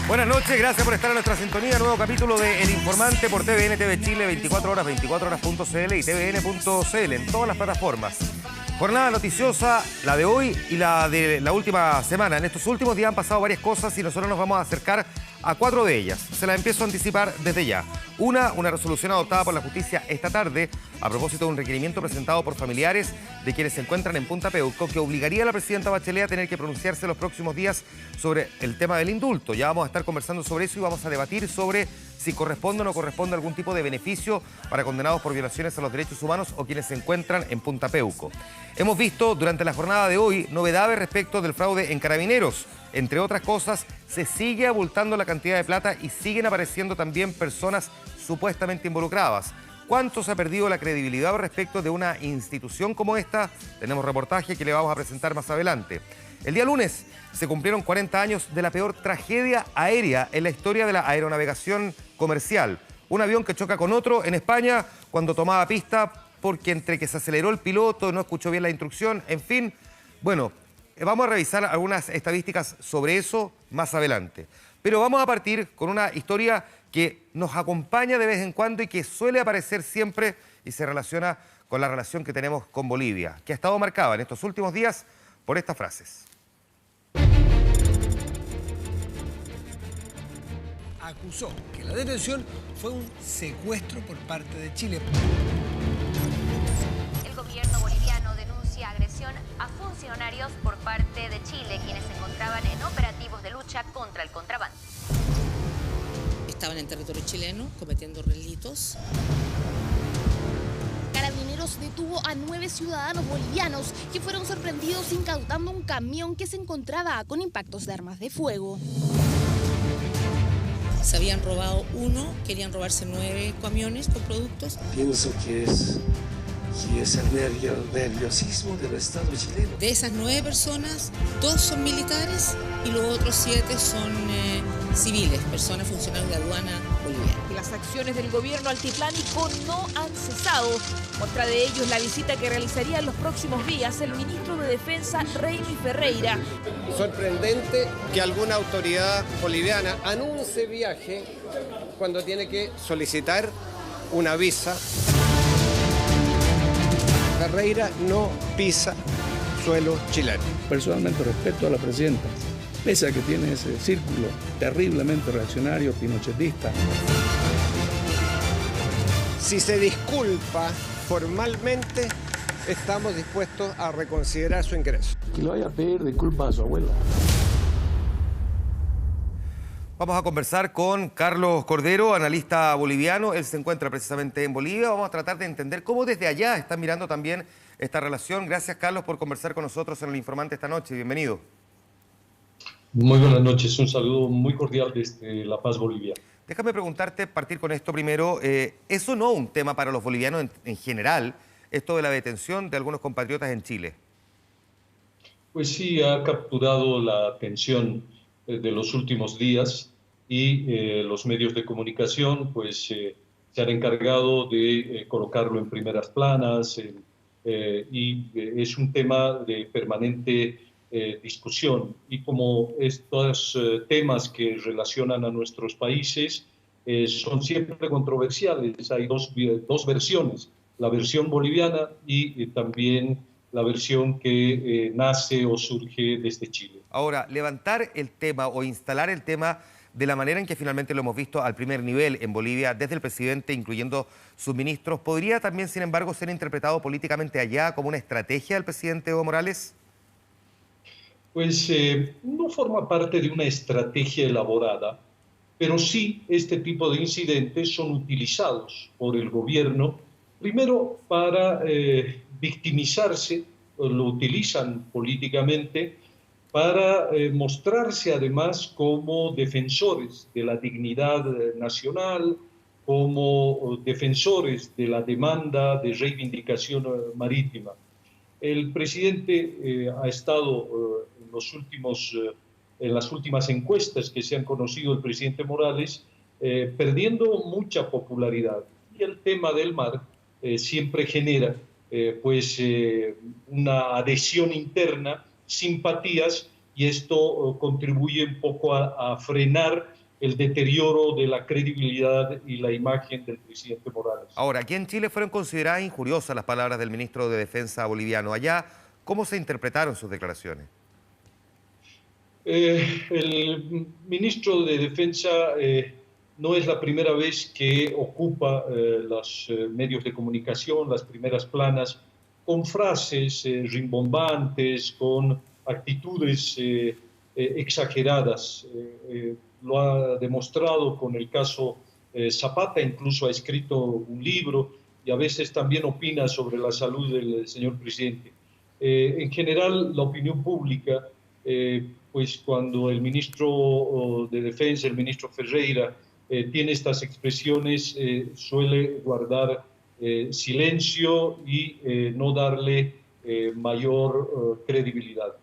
Buenas noches, gracias por estar en nuestra sintonía. Nuevo capítulo de El Informante por TVN, TV Chile, 24 horas, 24horas.cl y tvn.cl en todas las plataformas. Jornada noticiosa, la de hoy y la de la última semana. En estos últimos días han pasado varias cosas y nosotros nos vamos a acercar a 4 de ellas. Se las empiezo a anticipar desde ya. Una resolución adoptada por la justicia esta tarde a propósito de un requerimiento presentado por familiares de quienes se encuentran en Punta Peuco que obligaría a la presidenta Bachelet a tener que pronunciarse los próximos días sobre el tema del indulto. Ya vamos a estar conversando sobre eso y vamos a debatir sobre si corresponde o no corresponde algún tipo de beneficio para condenados por violaciones a los derechos humanos o quienes se encuentran en Punta Peuco. Hemos visto durante la jornada de hoy novedades respecto del fraude en Carabineros. Entre otras cosas, se sigue abultando la cantidad de plata y siguen apareciendo también personas supuestamente involucradas. ¿Cuánto se ha perdido la credibilidad respecto de una institución como esta? Tenemos reportaje que le vamos a presentar más adelante. El día lunes se cumplieron 40 años de la peor tragedia aérea en la historia de la aeronavegación comercial. Un avión que choca con otro en España cuando tomaba pista porque entre que se aceleró el piloto, no escuchó bien la instrucción, en fin. Bueno, vamos a revisar algunas estadísticas sobre eso más adelante. Pero vamos a partir con una historia que nos acompaña de vez en cuando y que suele aparecer siempre y se relaciona con la relación que tenemos con Bolivia, que ha estado marcada en estos últimos días por estas frases. Acusó que la detención fue un secuestro por parte de Chile. El gobierno boliviano denuncia agresión a funcionarios por parte de Chile, quienes se encontraban en operativos de lucha contra el contrabando. Estaban en territorio chileno cometiendo delitos. Carabineros detuvo a 9 ciudadanos bolivianos que fueron sorprendidos incautando un camión que se encontraba con impactos de armas de fuego. Se habían robado uno, querían robarse 9 camiones con productos. Pienso que es el nerviosismo del Estado chileno. De esas 9 personas, 2 son militares y los otros 7 son civiles, personas funcionarios de aduana boliviana. Las acciones del gobierno altiplánico no han cesado. Muestra de ello es la visita que realizaría en los próximos días el ministro de Defensa, Reyni Ferreira. Sorprendente que alguna autoridad boliviana anuncie viaje cuando tiene que solicitar una visa. Ferreira no pisa suelo chileno. Personalmente respeto a la presidenta, pese a que tiene ese círculo terriblemente reaccionario, pinochetista. Si se disculpa formalmente, estamos dispuestos a reconsiderar su ingreso. Que le vaya a pedir disculpas a su abuela. Vamos a conversar con Carlos Cordero, analista boliviano. Él se encuentra precisamente en Bolivia. Vamos a tratar de entender cómo desde allá están mirando también esta relación. Gracias, Carlos, por conversar con nosotros en El Informante esta noche. Bienvenido. Muy buenas noches. Un saludo muy cordial desde La Paz, Bolivia. Déjame preguntarte, partir con esto primero. ¿Es o no un tema para los bolivianos en general, esto de la detención de algunos compatriotas en Chile? Pues sí, ha capturado la atención de los últimos días y los medios de comunicación pues se han encargado de colocarlo en primeras planas y es un tema de permanente discusión. Y como estos temas que relacionan a nuestros países son siempre controversiales, hay dos versiones, la versión boliviana y también la versión que nace o surge desde Chile. Ahora, levantar el tema o instalar el tema de la manera en que finalmente lo hemos visto al primer nivel en Bolivia, desde el presidente, incluyendo sus ministros, ¿podría también, sin embargo, ser interpretado políticamente allá como una estrategia del presidente Evo Morales? Pues no forma parte de una estrategia elaborada, pero sí este tipo de incidentes son utilizados por el gobierno, primero para victimizarse, lo utilizan políticamente, para mostrarse además como defensores de la dignidad nacional, como defensores de la demanda de reivindicación marítima. El presidente ha estado en las últimas encuestas que se han conocido, el presidente Morales, perdiendo mucha popularidad. Y el tema del mar siempre genera una adhesión interna, simpatías y esto contribuye un poco a frenar el deterioro de la credibilidad y la imagen del presidente Morales. Ahora, aquí en Chile fueron consideradas injuriosas las palabras del ministro de Defensa boliviano. Allá, ¿cómo se interpretaron sus declaraciones? El ministro de Defensa no es la primera vez que ocupa los medios de comunicación, las primeras planas, con frases rimbombantes, con actitudes exageradas. Lo ha demostrado con el caso Zapata, incluso ha escrito un libro y a veces también opina sobre la salud del señor presidente. En general, la opinión pública, pues cuando el ministro de Defensa, el ministro Ferreira, tiene estas expresiones, suele guardar silencio y no darle mayor credibilidad.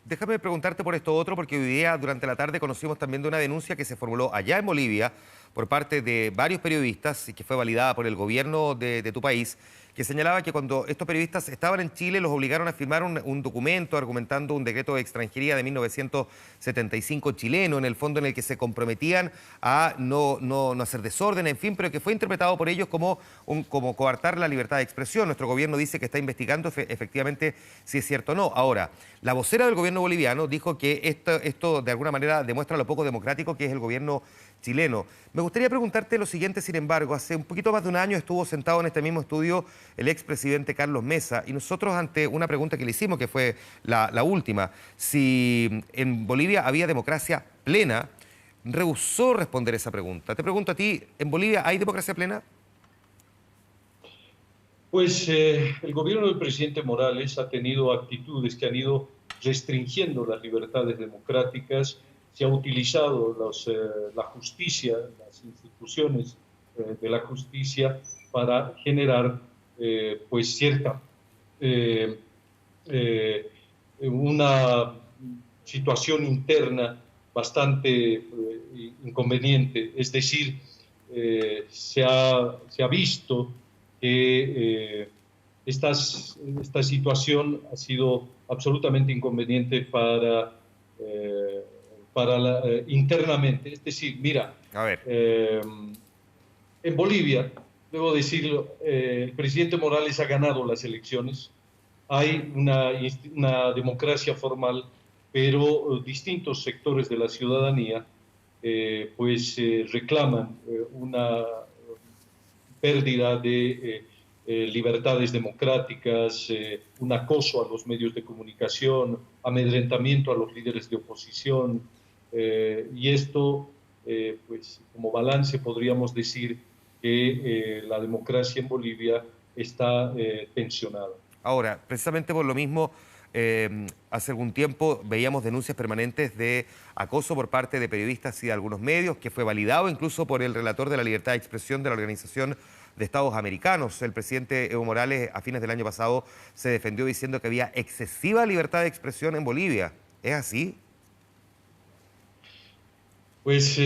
Déjame preguntarte por esto otro, porque hoy día, durante la tarde, conocimos también de una denuncia que se formuló allá en Bolivia por parte de varios periodistas y que fue validada por el gobierno de tu país, que señalaba que cuando estos periodistas estaban en Chile los obligaron a firmar un documento argumentando un decreto de extranjería de 1975 chileno, en el fondo en el que se comprometían a no hacer desorden, en fin, pero que fue interpretado por ellos como coartar la libertad de expresión. Nuestro gobierno dice que está investigando efectivamente si es cierto o no. Ahora, la vocera del gobierno boliviano dijo que esto de alguna manera demuestra lo poco democrático que es el gobierno chileno. Me gustaría preguntarte lo siguiente, sin embargo, hace un poquito más de un año estuvo sentado en este mismo estudio el expresidente Carlos Mesa y nosotros ante una pregunta que le hicimos, que fue la última, si en Bolivia había democracia plena, rehusó responder esa pregunta. Te pregunto a ti, ¿en Bolivia hay democracia plena? Pues el gobierno del presidente Morales ha tenido actitudes que han ido restringiendo las libertades democráticas. Se ha utilizado la justicia, las instituciones de la justicia para generar pues una situación interna bastante inconveniente. Es decir, se ha visto que esta situación ha sido absolutamente inconveniente internamente. Es decir, mira, en Bolivia, debo decirlo, el presidente Morales ha ganado las elecciones, hay una democracia formal, pero distintos sectores de la ciudadanía reclaman una pérdida de libertades democráticas, un acoso a los medios de comunicación, amedrentamiento a los líderes de oposición, y esto, pues como balance podríamos decir que la democracia en Bolivia está tensionada. Ahora, precisamente por lo mismo, hace algún tiempo veíamos denuncias permanentes de acoso por parte de periodistas y de algunos medios, que fue validado incluso por el relator de la libertad de expresión de la Organización de Estados Americanos. El presidente Evo Morales a fines del año pasado se defendió diciendo que había excesiva libertad de expresión en Bolivia. ¿Es así? Pues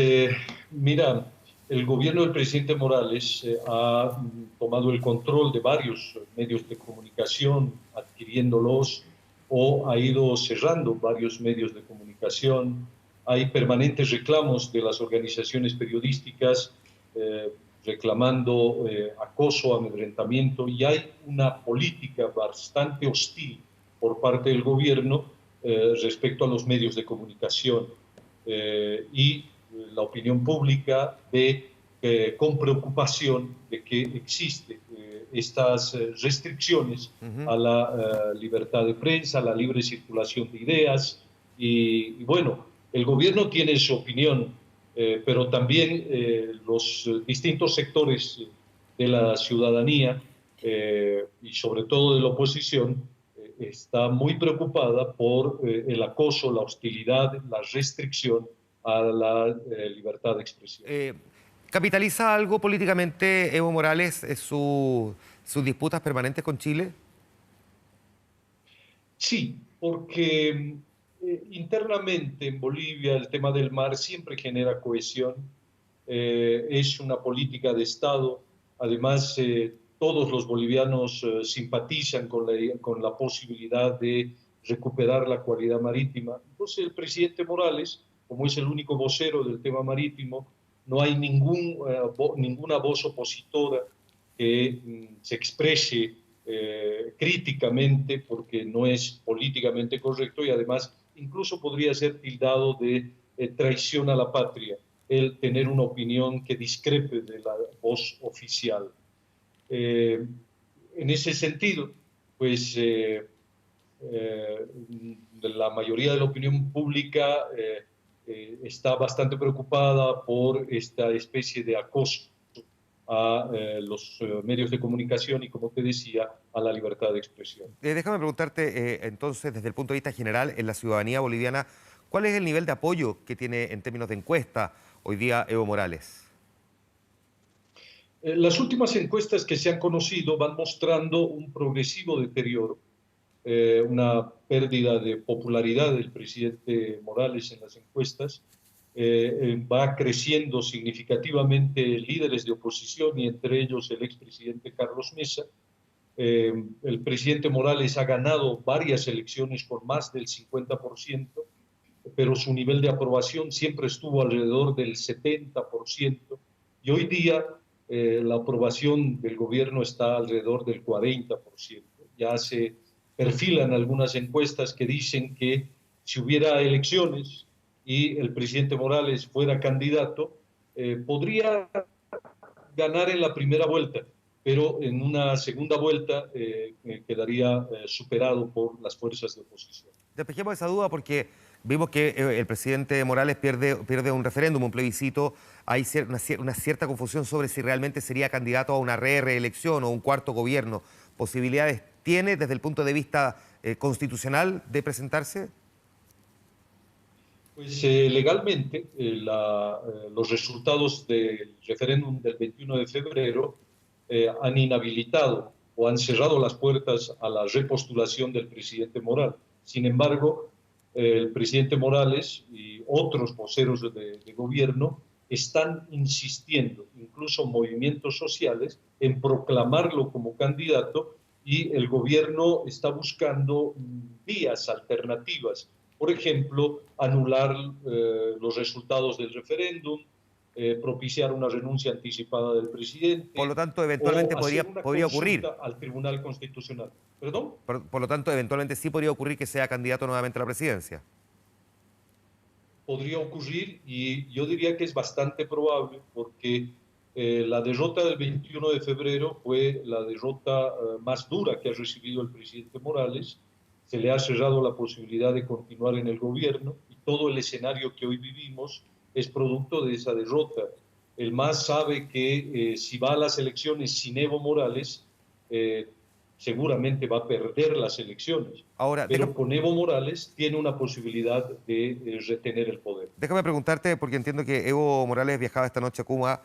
mira, el gobierno del presidente Morales ha tomado el control de varios medios de comunicación, adquiriéndolos, o ha ido cerrando varios medios de comunicación. Hay permanentes reclamos de las organizaciones periodísticas reclamando acoso, amedrentamiento, y hay una política bastante hostil por parte del gobierno respecto a los medios de comunicación. Y la opinión pública ve con preocupación de que existen estas restricciones a la libertad de prensa, a la libre circulación de ideas, y bueno, el gobierno tiene su opinión, pero también los distintos sectores de la ciudadanía y sobre todo de la oposición está muy preocupada por el acoso, la hostilidad, la restricción a la libertad de expresión. ¿Capitaliza algo políticamente Evo Morales sus disputas permanentes con Chile? Sí, porque internamente en Bolivia el tema del mar siempre genera cohesión, es una política de Estado, además todos los bolivianos simpatizan con la posibilidad de recuperar la cualidad marítima. Entonces el presidente Morales, como es el único vocero del tema marítimo, no hay ninguna voz opositora que se exprese críticamente, porque no es políticamente correcto y además incluso podría ser tildado de traición a la patria el tener una opinión que discrepe de la voz oficial. En ese sentido, pues la mayoría de la opinión pública está bastante preocupada por esta especie de acoso a los medios de comunicación y, como te decía, a la libertad de expresión. Déjame preguntarte, entonces, desde el punto de vista general, en la ciudadanía boliviana, ¿cuál es el nivel de apoyo que tiene en términos de encuesta hoy día Evo Morales? Las últimas encuestas que se han conocido van mostrando un progresivo deterioro, una pérdida de popularidad del presidente Morales en las encuestas. Va creciendo significativamente líderes de oposición y entre ellos el expresidente Carlos Mesa. El presidente Morales ha ganado varias elecciones con más del 50%, pero su nivel de aprobación siempre estuvo alrededor del 70%, y hoy día la aprobación del gobierno está alrededor del 40%. Ya se perfilan algunas encuestas que dicen que si hubiera elecciones y el presidente Morales fuera candidato, podría ganar en la primera vuelta, pero en una segunda vuelta quedaría superado por las fuerzas de oposición. Despejemos esa duda porque vimos que el presidente Morales pierde un referéndum, un plebiscito. Hay una cierta confusión sobre si realmente sería candidato a una reelección o un cuarto gobierno. ¿Posibilidades tiene desde el punto de vista constitucional de presentarse? Pues legalmente los resultados del referéndum del 21 de febrero han inhabilitado o han cerrado las puertas a la repostulación del presidente Morales. Sin embargo, el presidente Morales y otros voceros de gobierno están insistiendo, incluso movimientos sociales, en proclamarlo como candidato, y el gobierno está buscando vías alternativas. Por ejemplo, anular los resultados del referéndum, propiciar una renuncia anticipada del presidente. Por lo tanto, eventualmente podría ocurrir. Al Tribunal Constitucional. ¿Perdón? Por lo tanto, eventualmente sí podría ocurrir que sea candidato nuevamente a la presidencia. Podría ocurrir, y yo diría que es bastante probable, porque la derrota del 21 de febrero fue la derrota más dura que ha recibido el presidente Morales. Se le ha cerrado la posibilidad de continuar en el gobierno y todo el escenario que hoy vivimos es producto de esa derrota. El MAS sabe que si va a las elecciones sin Evo Morales, seguramente va a perder las elecciones. Ahora, pero con Evo Morales tiene una posibilidad de retener el poder. Déjame preguntarte, porque entiendo que Evo Morales viajaba esta noche a Cuba,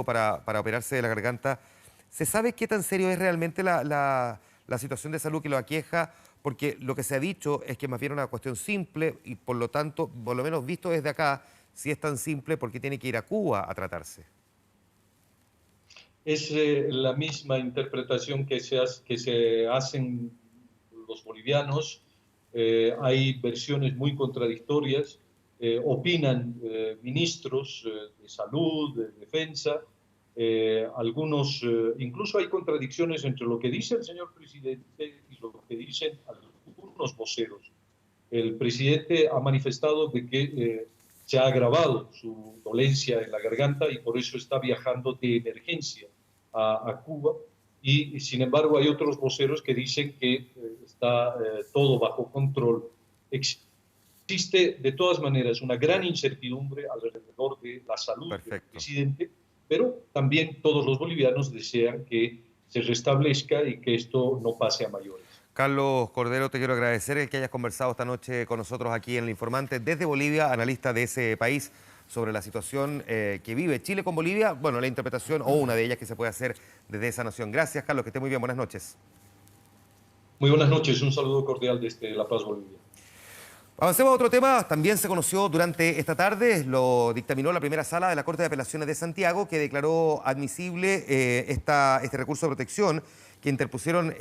para operarse de la garganta. ¿Se sabe qué tan serio es realmente la situación de salud que lo aqueja? Porque lo que se ha dicho es que más bien una cuestión simple y por lo tanto, por lo menos visto desde acá, si es tan simple, ¿por qué tiene que ir a Cuba a tratarse? Es la misma interpretación que se hacen los bolivianos. Hay versiones muy contradictorias. Opinan ministros de salud, de defensa. Algunos, incluso hay contradicciones entre lo que dice el señor presidente y lo que dicen algunos voceros. El presidente ha manifestado de que se ha agravado su dolencia en la garganta y por eso está viajando de emergencia a Cuba, y sin embargo hay otros voceros que dicen que está todo bajo control. Existe de todas maneras una gran incertidumbre alrededor de la salud del presidente, pero también todos los bolivianos desean que se restablezca y que esto no pase a mayores. Carlos Cordero, te quiero agradecer el que hayas conversado esta noche con nosotros aquí en El Informante desde Bolivia, analista de ese país, sobre la situación que vive Chile con Bolivia, bueno, la interpretación o una de ellas que se puede hacer desde esa nación. Gracias, Carlos, que esté muy bien, buenas noches. Muy buenas noches, un saludo cordial desde La Paz, Bolivia. Avancemos a otro tema. También se conoció durante esta tarde, lo dictaminó la primera sala de la Corte de Apelaciones de Santiago, que declaró admisible este recurso de protección que interpusieron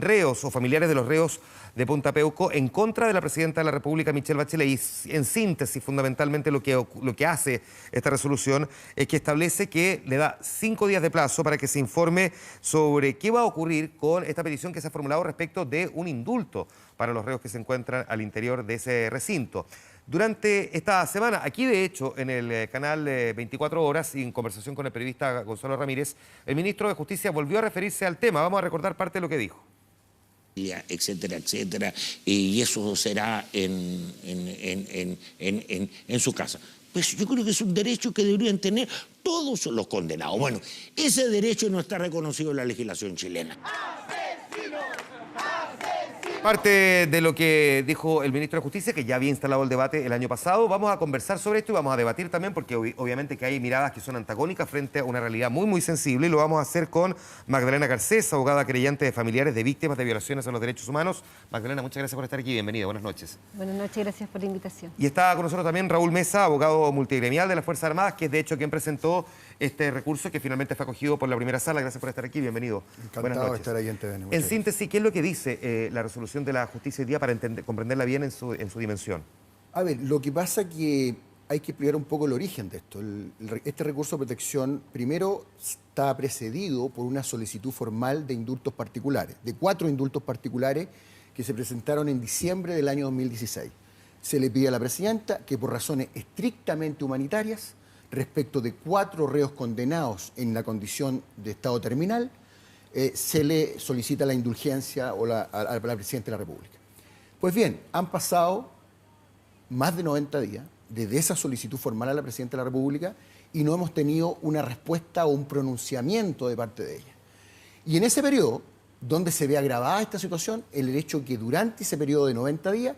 reos o familiares de los reos de Punta Peuco en contra de la presidenta de la República, Michelle Bachelet. Y en síntesis, fundamentalmente lo que hace esta resolución es que establece que le da 5 días de plazo para que se informe sobre qué va a ocurrir con esta petición que se ha formulado respecto de un indulto para los reos que se encuentran al interior de ese recinto. Durante esta semana, aquí de hecho, en el canal 24 Horas, y en conversación con el periodista Gonzalo Ramírez, el ministro de Justicia volvió a referirse al tema. Vamos a recordar parte de lo que dijo. Etcétera, etcétera, y eso será en su casa. Pues yo creo que es un derecho que deberían tener todos los condenados. Bueno, ese derecho no está reconocido en la legislación chilena. Parte de lo que dijo el ministro de Justicia, que ya había instalado el debate el año pasado. Vamos a conversar sobre esto y vamos a debatir también, porque obviamente que hay miradas que son antagónicas frente a una realidad muy, muy sensible, y lo vamos a hacer con Magdalena Garcés, abogada creyente de familiares de víctimas de violaciones a los derechos humanos. Magdalena, muchas gracias por estar aquí. Bienvenida. Buenas noches. Buenas noches, gracias por la invitación. Y está con nosotros también Raúl Mesa, abogado multigremial de las Fuerzas Armadas, que es de hecho quien presentó este recurso que finalmente fue acogido por la primera sala. Gracias por estar aquí. Bienvenido. Encantado de estar ahí en TVN. En síntesis, ¿qué es lo que dice la resolución de la justicia hoy día para comprenderla bien en su dimensión? A ver, lo que pasa es que hay que explicar un poco el origen de esto. Este recurso de protección, primero, está precedido por una solicitud formal de indultos particulares, de 4 indultos particulares que se presentaron en diciembre del año 2016. Se le pide a la presidenta que por razones estrictamente humanitarias, respecto de 4 reos condenados en la condición de estado terminal, se le solicita la indulgencia a la presidenta de la República. Pues bien, han pasado más de 90 días desde esa solicitud formal a la presidenta de la República y no hemos tenido una respuesta o un pronunciamiento de parte de ella. Y en ese periodo, donde se ve agravada esta situación, el hecho que durante ese periodo de 90 días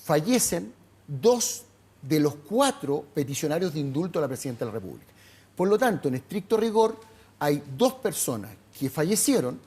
fallecen 2 de los 4 peticionarios de indulto a la presidenta de la República. Por lo tanto, en estricto rigor, hay 2 personas que fallecieron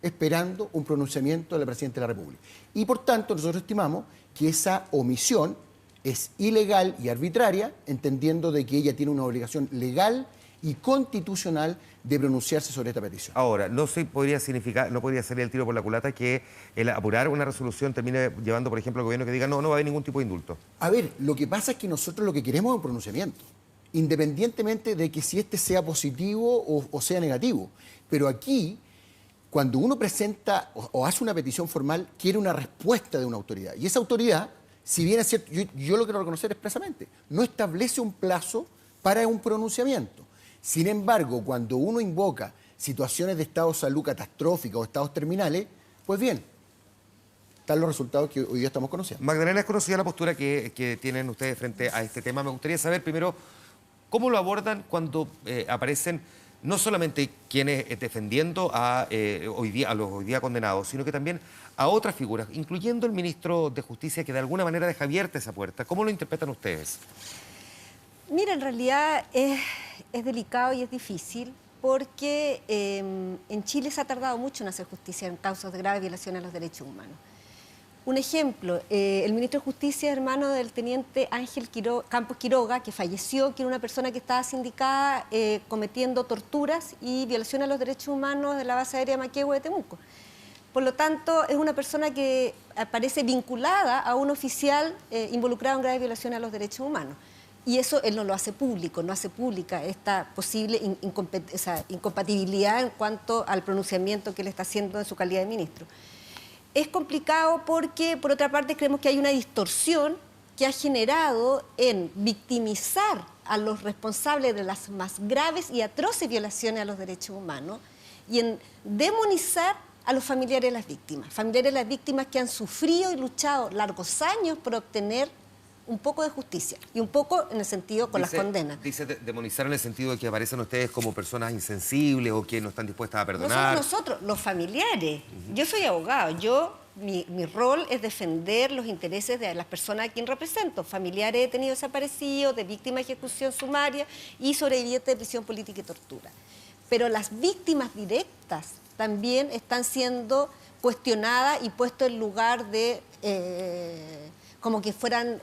esperando un pronunciamiento de la presidenta de la República. Y por tanto, nosotros estimamos que esa omisión es ilegal y arbitraria, entendiendo de que ella tiene una obligación legal y constitucional de pronunciarse sobre esta petición. Ahora, no podría salir el tiro por la culata que el apurar una resolución termine llevando, por ejemplo, al gobierno que diga no va a haber ningún tipo de indulto. A ver, lo que pasa es que nosotros lo que queremos es un pronunciamiento, independientemente de que si este sea positivo o sea negativo. Pero aquí, cuando uno presenta o hace una petición formal, quiere una respuesta de una autoridad. Y esa autoridad, si bien es cierto, yo lo quiero reconocer expresamente, no establece un plazo para un pronunciamiento. Sin embargo, cuando uno invoca situaciones de estado de salud catastróficos o estados terminales, pues bien, están los resultados que hoy día estamos conociendo. Magdalena, es conocida la postura que tienen ustedes frente a este tema. Me gustaría saber primero cómo lo abordan cuando aparecen no solamente quienes defendiendo a los hoy día condenados, sino que también a otras figuras, incluyendo el ministro de Justicia, que de alguna manera deja abierta esa puerta. ¿Cómo lo interpretan ustedes? Mira, en realidad es delicado y es difícil porque en Chile se ha tardado mucho en hacer justicia en causas de graves violaciones a los derechos humanos. Un ejemplo, el ministro de Justicia es hermano del teniente Ángel Campos Quiroga, que falleció, que era una persona que estaba sindicada cometiendo torturas y violaciones a los derechos humanos de la base aérea Maquehue de Temuco. Por lo tanto, es una persona que aparece vinculada a un oficial involucrado en graves violaciones a los derechos humanos. Y eso él no lo hace público, no hace pública esta posible incompatibilidad en cuanto al pronunciamiento que él está haciendo en su calidad de ministro. Es complicado porque, por otra parte, creemos que hay una distorsión que ha generado en victimizar a los responsables de las más graves y atroces violaciones a los derechos humanos y en demonizar a los familiares de las víctimas que han sufrido y luchado largos años por obtener un poco de justicia y un poco en el sentido con las condenas. Dice demonizar en el sentido de que aparecen ustedes como personas insensibles o que no están dispuestas a perdonar. Nosotros, los familiares. Yo soy abogado, mi rol es defender los intereses de las personas a quien represento, familiares de detenidos desaparecidos, de víctimas de ejecución sumaria y sobrevivientes de prisión política y tortura. Pero las víctimas directas también están siendo cuestionadas y puestas en lugar de como que fueran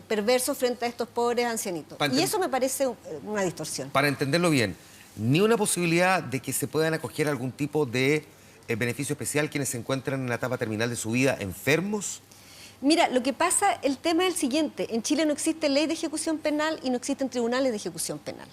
perversos frente a estos pobres ancianitos. Y eso me parece una distorsión. Para entenderlo bien, ni una posibilidad de que se puedan acoger algún tipo de beneficio especial quienes se encuentran en la etapa terminal de su vida enfermos? Mira, lo que pasa, el tema es el siguiente. En Chile no existe ley de ejecución penal y no existen tribunales de ejecución penal.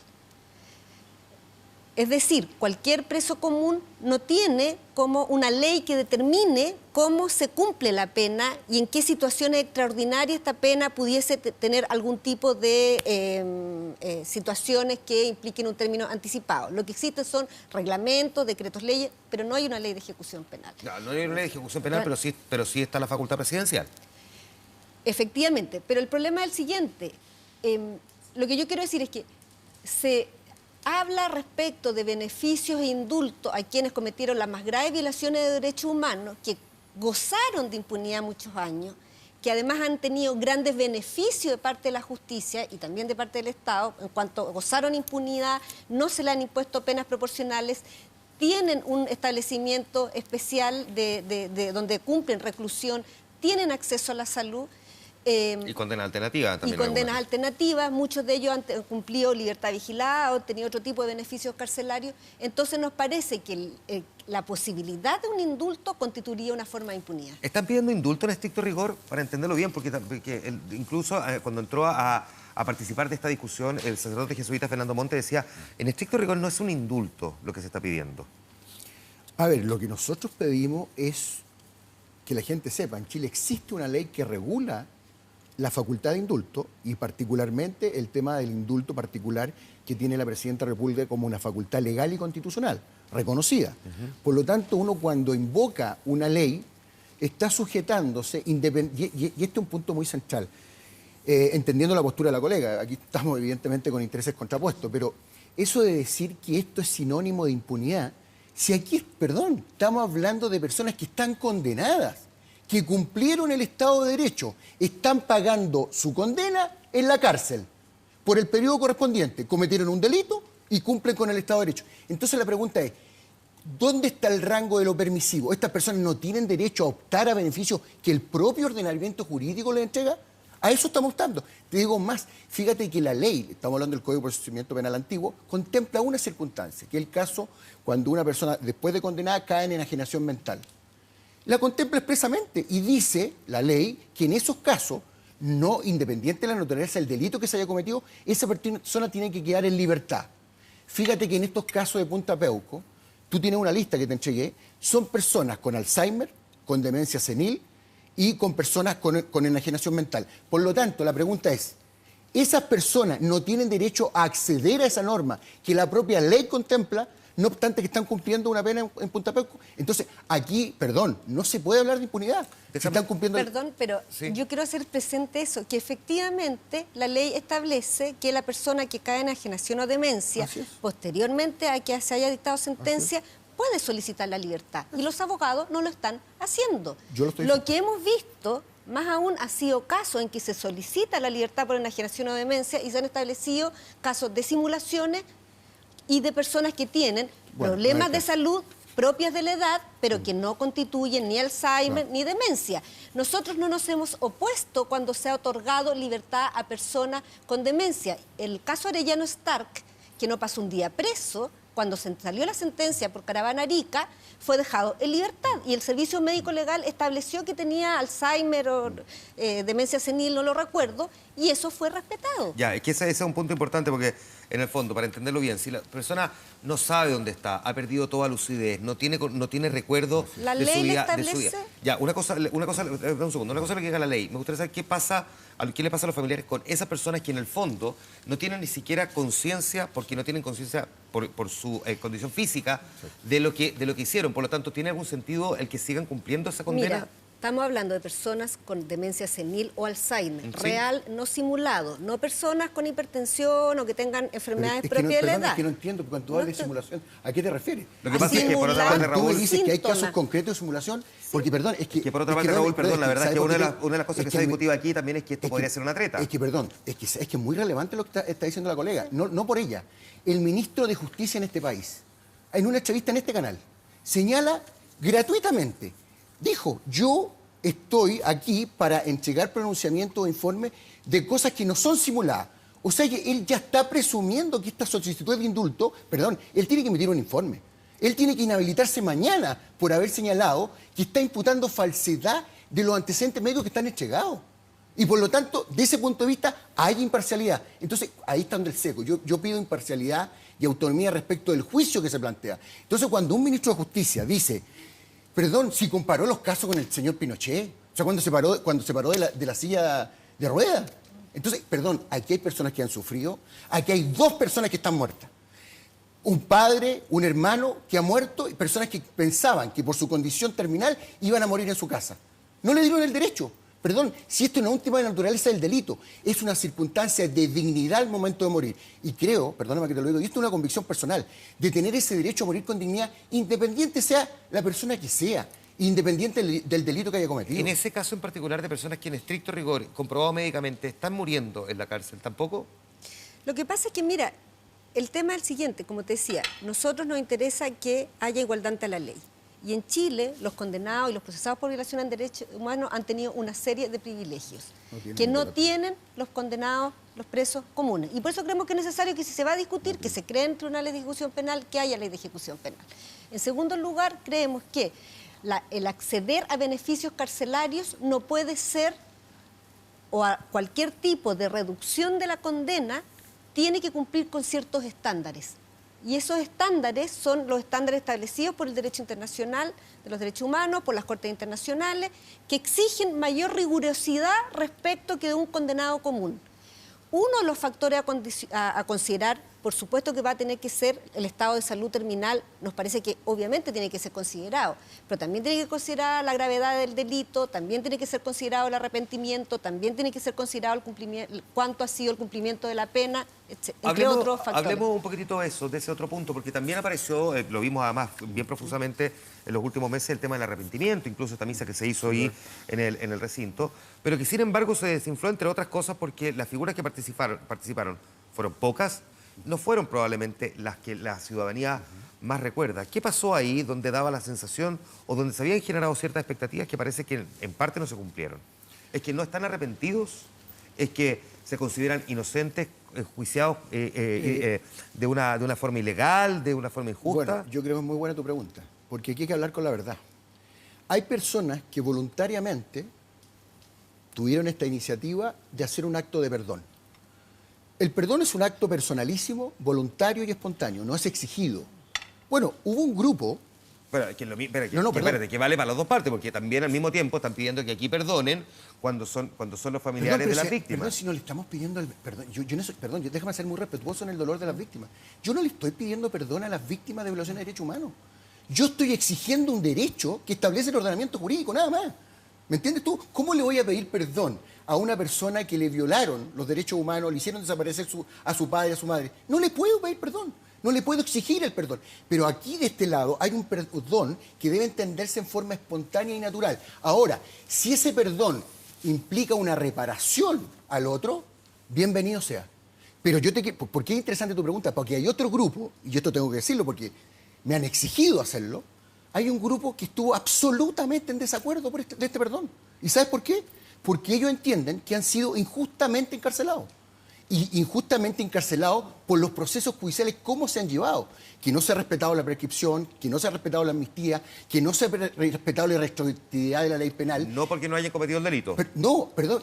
Es decir, cualquier preso común no tiene como una ley que determine cómo se cumple la pena y en qué situaciones extraordinarias esta pena pudiese tener algún tipo de situaciones que impliquen un término anticipado. Lo que existen son reglamentos, decretos, leyes, pero no hay una ley de ejecución penal. No hay una ley de ejecución penal, pero sí está la facultad presidencial. Efectivamente, pero el problema es el siguiente. Lo que yo quiero decir es que se habla respecto de beneficios e indultos a quienes cometieron las más graves violaciones de derechos humanos, que gozaron de impunidad muchos años, que además han tenido grandes beneficios de parte de la justicia y también de parte del Estado, en cuanto gozaron impunidad, no se le han impuesto penas proporcionales, tienen un establecimiento especial donde cumplen reclusión, tienen acceso a la salud. Y condenas alternativas también. Y condenas alternativas, muchos de ellos han cumplido libertad vigilada o tenido otro tipo de beneficios carcelarios. Entonces nos parece que la posibilidad de un indulto constituiría una forma de impunidad. ¿Están pidiendo indulto en estricto rigor? Para entenderlo bien, porque incluso cuando entró a participar de esta discusión, el sacerdote jesuita Fernando Monte decía, en estricto rigor no es un indulto lo que se está pidiendo. A ver, lo que nosotros pedimos es que la gente sepa, en Chile existe una ley que regula la facultad de indulto y particularmente el tema del indulto particular que tiene la Presidenta de la República como una facultad legal y constitucional, reconocida. Por lo tanto, uno cuando invoca una ley está sujetándose, y este es un punto muy central, entendiendo la postura de la colega, aquí estamos evidentemente con intereses contrapuestos, pero eso de decir que esto es sinónimo de impunidad, si aquí, perdón, estamos hablando de personas que están condenadas, que cumplieron el Estado de Derecho, están pagando su condena en la cárcel por el periodo correspondiente, cometieron un delito y cumplen con el Estado de Derecho. Entonces la pregunta es, ¿dónde está el rango de lo permisivo? ¿Estas personas no tienen derecho a optar a beneficios que el propio ordenamiento jurídico les entrega? A eso estamos optando. Te digo más, fíjate que la ley, estamos hablando del Código de Procedimiento Penal antiguo, contempla una circunstancia, que es el caso cuando una persona, después de condenada, cae en enajenación mental. La contempla expresamente y dice la ley que en esos casos, no independiente de la naturaleza del delito que se haya cometido, esa persona tiene que quedar en libertad. Fíjate que en estos casos de Punta Peuco, tú tienes una lista que te entregué, son personas con Alzheimer, con demencia senil y con personas con enajenación mental. Por lo tanto, la pregunta es, ¿esas personas no tienen derecho a acceder a esa norma que la propia ley contempla, no obstante que están cumpliendo una pena en Punta Peuco? Entonces, aquí, perdón, no se puede hablar de impunidad. Si están cumpliendo... Perdón, pero sí, yo quiero hacer presente eso, que efectivamente la ley establece que la persona que cae en enajenación o demencia, posteriormente a que se haya dictado sentencia, puede solicitar la libertad. Y los abogados no lo están haciendo. Lo que hemos visto, más aún, ha sido casos en que se solicita la libertad por enajenación o demencia y se han establecido casos de simulaciones y de personas que tienen problemas de salud propias de la edad, pero que no constituyen ni Alzheimer ni demencia. Nosotros no nos hemos opuesto cuando se ha otorgado libertad a personas con demencia. El caso Arellano Stark, que no pasó un día preso, cuando salió la sentencia por Caravana Arica, fue dejado en libertad y el Servicio Médico Legal estableció que tenía Alzheimer o demencia senil, no lo recuerdo, y eso fue respetado. Ya, es que ese es un punto importante porque, en el fondo, para entenderlo bien, si la persona no sabe dónde está, ha perdido toda lucidez, no tiene recuerdo de su vida. Ya, una cosa, un segundo, una cosa es lo que diga la ley. Me gustaría saber qué le pasa a los familiares con esas personas que en el fondo no tienen ni siquiera conciencia, porque no tienen conciencia por su condición física de lo que hicieron. Por lo tanto, ¿tiene algún sentido el que sigan cumpliendo esa condena? Mira, estamos hablando de personas con demencia senil o Alzheimer, real, no simulado, no personas con hipertensión o que tengan enfermedades propias de la edad. Es que no entiendo, cuando tú hablas de simulación, ¿a qué te refieres? Lo que pasa es que, por otra parte, Raúl... Tú me dices que hay casos concretos de simulación, porque, perdón, es que... por otra parte, Raúl, perdón, la verdad es que una de las cosas que se ha discutido aquí también es que esto podría ser una treta. Es que, perdón, es que es muy relevante lo que está diciendo la colega, no por ella. El ministro de Justicia en este país, en una entrevista en este canal, señala gratuitamente, dijo, yo estoy aquí para entregar pronunciamientos o informes de cosas que no son simuladas. O sea que él ya está presumiendo que esta solicitud de indulto, perdón, él tiene que emitir un informe. Él tiene que inhabilitarse mañana por haber señalado que está imputando falsedad de los antecedentes médicos que están entregados. Y por lo tanto, de ese punto de vista, hay imparcialidad. Entonces, ahí está donde el seco. Yo pido imparcialidad y autonomía respecto del juicio que se plantea. Entonces, cuando un ministro de Justicia dice, perdón, si comparó los casos con el señor Pinochet, o sea, cuando se paró de la silla de ruedas. Entonces, perdón, aquí hay personas que han sufrido, aquí hay 2 personas que están muertas. Un padre, un hermano que ha muerto y personas que pensaban que por su condición terminal iban a morir en su casa. No le dieron el derecho. Perdón, si esto no es un tema de naturaleza del delito, es una circunstancia de dignidad al momento de morir. Y creo, perdóname que te lo digo, y esto es una convicción personal, de tener ese derecho a morir con dignidad, independiente sea la persona que sea, independiente del delito que haya cometido. En ese caso en particular de personas que en estricto rigor, comprobado médicamente, están muriendo en la cárcel, ¿tampoco? Lo que pasa es que, mira, el tema es el siguiente, como te decía, nosotros nos interesa que haya igualdad ante la ley. Y en Chile, los condenados y los procesados por violación de derechos humanos han tenido una serie de privilegios que no tienen los condenados, los presos comunes. Y por eso creemos que es necesario que si se va a discutir, que se creen tribunales de ejecución penal, que haya ley de ejecución penal. En segundo lugar, creemos que el acceder a beneficios carcelarios no puede ser, o a cualquier tipo de reducción de la condena, tiene que cumplir con ciertos estándares. Y esos estándares son los estándares establecidos por el derecho internacional de los derechos humanos, por las cortes internacionales, que exigen mayor rigurosidad respecto que de un condenado común. Uno de los factores a considerar, por supuesto que va a tener que ser el estado de salud terminal, nos parece que obviamente tiene que ser considerado, pero también tiene que considerar la gravedad del delito, también tiene que ser considerado el arrepentimiento, también tiene que ser considerado el cumplimiento, cuánto ha sido el cumplimiento de la pena, entre otros factores. Hablemos un poquitito de eso, de ese otro punto, porque también apareció, lo vimos además bien profusamente en los últimos meses, el tema del arrepentimiento, incluso esta misa que se hizo ahí en el recinto, pero que sin embargo se desinfló entre otras cosas porque las figuras que participaron fueron pocas, no fueron probablemente las que la ciudadanía más recuerda. ¿Qué pasó ahí donde daba la sensación o donde se habían generado ciertas expectativas que parece que en parte no se cumplieron? ¿Es que no están arrepentidos? ¿Es que se consideran inocentes, enjuiciados de una forma ilegal, de una forma injusta? Bueno, yo creo que es muy buena tu pregunta, porque aquí hay que hablar con la verdad. Hay personas que voluntariamente tuvieron esta iniciativa de hacer un acto de perdón. El perdón es un acto personalísimo, voluntario y espontáneo, no es exigido. Bueno, hubo un grupo... Espérate, que vale para las dos partes, porque también al mismo tiempo están pidiendo que aquí perdonen cuando son los familiares de las víctimas. Perdón, si no le estamos pidiendo el perdón, déjame ser muy respetuoso en el dolor de las víctimas. Yo no le estoy pidiendo perdón a las víctimas de violación de derechos humanos. Yo estoy exigiendo un derecho que establece el ordenamiento jurídico, nada más. ¿Me entiendes tú? ¿Cómo le voy a pedir perdón a una persona que le violaron los derechos humanos, le hicieron desaparecer a su padre, a su madre? No le puedo pedir perdón, no le puedo exigir el perdón. Pero aquí de este lado hay un perdón que debe entenderse en forma espontánea y natural. Ahora, si ese perdón implica una reparación al otro, bienvenido sea. Pero ¿por qué es interesante tu pregunta? Porque hay otro grupo, y yo esto tengo que decirlo porque me han exigido hacerlo, hay un grupo que estuvo absolutamente en desacuerdo de este perdón. ¿Y sabes por qué? Porque ellos entienden que han sido injustamente encarcelados. Y injustamente encarcelados por los procesos judiciales, cómo se han llevado. Que no se ha respetado la prescripción, que no se ha respetado la amnistía, que no se ha respetado la retroactividad de la ley penal. No porque no hayan cometido el delito.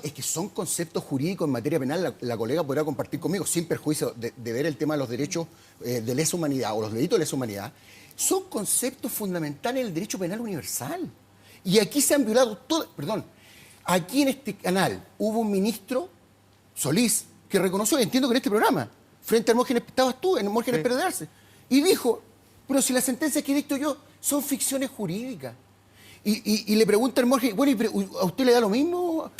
Es que son conceptos jurídicos en materia penal, la colega podrá compartir conmigo, sin perjuicio de ver el tema de los derechos de lesa humanidad o los delitos de lesa humanidad. Son conceptos fundamentales en el derecho penal universal. Y aquí se han violado todas... Perdón, aquí en este canal hubo un ministro, Solís, que reconoció, entiendo que en este programa, frente a Hermógenes, estabas tú, en Hermógenes Pérez de Arce, y dijo, pero si las sentencias que dicto yo son ficciones jurídicas. Y le pregunta a Hermógenes, bueno, ¿a usted le da lo mismo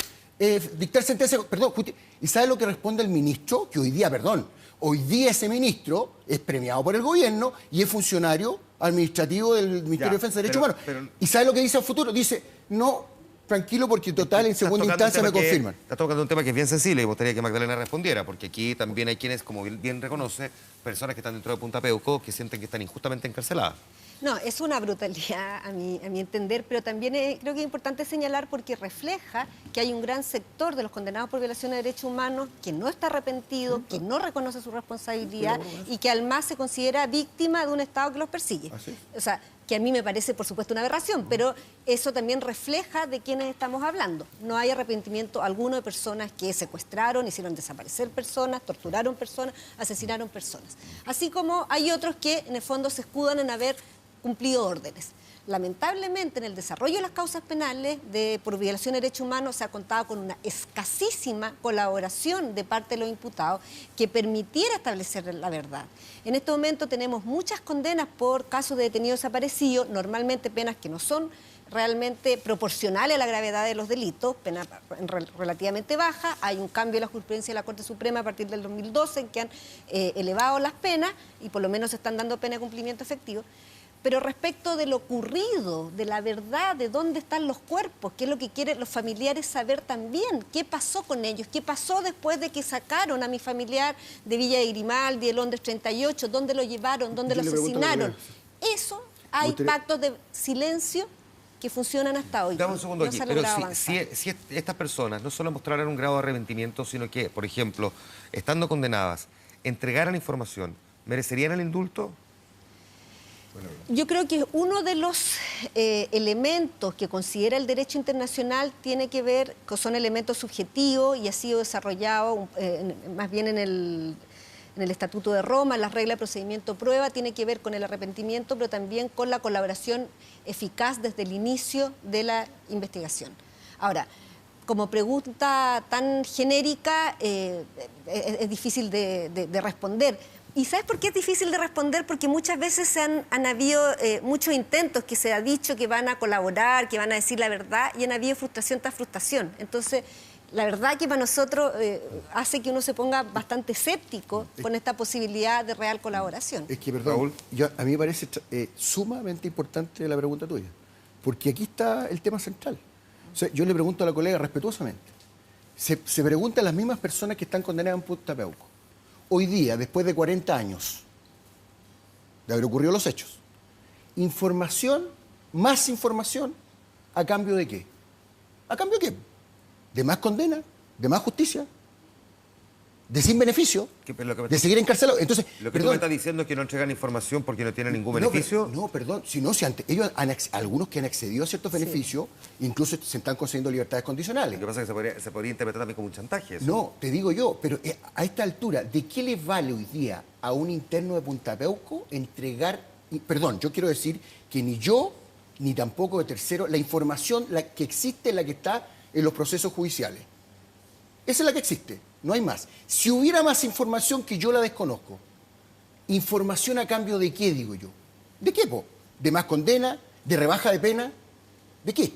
dictar sentencias? Perdón, ¿y sabe lo que responde el ministro? Que hoy día ese ministro es premiado por el gobierno y es funcionario administrativo del Ministerio de Defensa de Derechos Humanos. ¿Y sabe lo que dice al futuro? Dice, no, tranquilo, porque total, en segunda instancia me confirman. Está tocando un tema que es bien sensible y me gustaría que Magdalena respondiera, porque aquí también hay quienes, como bien reconoce, personas que están dentro de Punta Peuco que sienten que están injustamente encarceladas. No, es una brutalidad a mi entender, pero también creo que es importante señalar porque refleja que hay un gran sector de los condenados por violación de derechos humanos que no está arrepentido, que no reconoce su responsabilidad y que además se considera víctima de un Estado que los persigue. O sea, que a mí me parece, por supuesto, una aberración, pero eso también refleja de quiénes estamos hablando. No hay arrepentimiento alguno de personas que secuestraron, hicieron desaparecer personas, torturaron personas, asesinaron personas. Así como hay otros que, en el fondo, se escudan en haber cumplido órdenes. Lamentablemente, en el desarrollo de las causas penales por violación de derechos humanos se ha contado con una escasísima colaboración de parte de los imputados que permitiera establecer la verdad. En este momento tenemos muchas condenas por casos de detenidos desaparecidos, normalmente penas que no son realmente proporcionales a la gravedad de los delitos, penas relativamente bajas. Hay un cambio en la jurisprudencia de la Corte Suprema a partir del 2012 en que han elevado las penas y por lo menos se están dando pena de cumplimiento efectivo. Pero respecto de lo ocurrido, de la verdad, de dónde están los cuerpos, qué es lo que quieren los familiares saber también, qué pasó con ellos, qué pasó después de que sacaron a mi familiar de Villa de Grimaldi, de Londres 38, dónde lo llevaron, dónde lo asesinaron. Eso, hay pactos de silencio que funcionan hasta hoy. Dame un segundo aquí, pero si estas personas no solo mostraran un grado de arrepentimiento, sino que, por ejemplo, estando condenadas, entregaran información, ¿merecerían el indulto? Yo creo que uno de los elementos que considera el derecho internacional tiene que ver, que son elementos subjetivos y ha sido desarrollado más bien en el Estatuto de Roma, en las reglas de procedimiento prueba, tiene que ver con el arrepentimiento, pero también con la colaboración eficaz desde el inicio de la investigación. Ahora, como pregunta tan genérica, es difícil de responder. ¿Y sabes por qué es difícil de responder? Porque muchas veces han habido muchos intentos que se ha dicho que van a colaborar, que van a decir la verdad, y han habido frustración tras frustración. Entonces, la verdad que para nosotros hace que uno se ponga bastante escéptico con esta posibilidad de real colaboración. Es que, perdón, a mí me parece sumamente importante la pregunta tuya, porque aquí está el tema central. O sea, yo le pregunto a la colega respetuosamente. Se preguntan a las mismas personas que están condenadas en Punta Peuco. Hoy día, después de 40 años de haber ocurrido los hechos, información, más información, ¿a cambio de qué? ¿A cambio de qué? ¿De más condena? ¿De más justicia? ¿De sin beneficio? ¿De seguir encarcelados? Entonces, lo que tú me estás diciendo es que no entregan información porque no tienen ningún beneficio. No, perdón. Ellos algunos que han accedido a ciertos beneficios, incluso se están concediendo libertades condicionales. Lo que pasa es que se podría interpretar también como un chantaje. Eso. No, te digo yo, pero a esta altura, ¿de qué le vale hoy día a un interno de Punta Peuco entregar... Perdón, yo quiero decir que ni yo, ni tampoco de tercero, la información que existe es la que está en los procesos judiciales. Esa es la que existe. No hay más. Si hubiera más información que yo la desconozco, ¿información a cambio de qué, digo yo? ¿De qué, po? ¿De más condena? ¿De rebaja de pena? ¿De qué?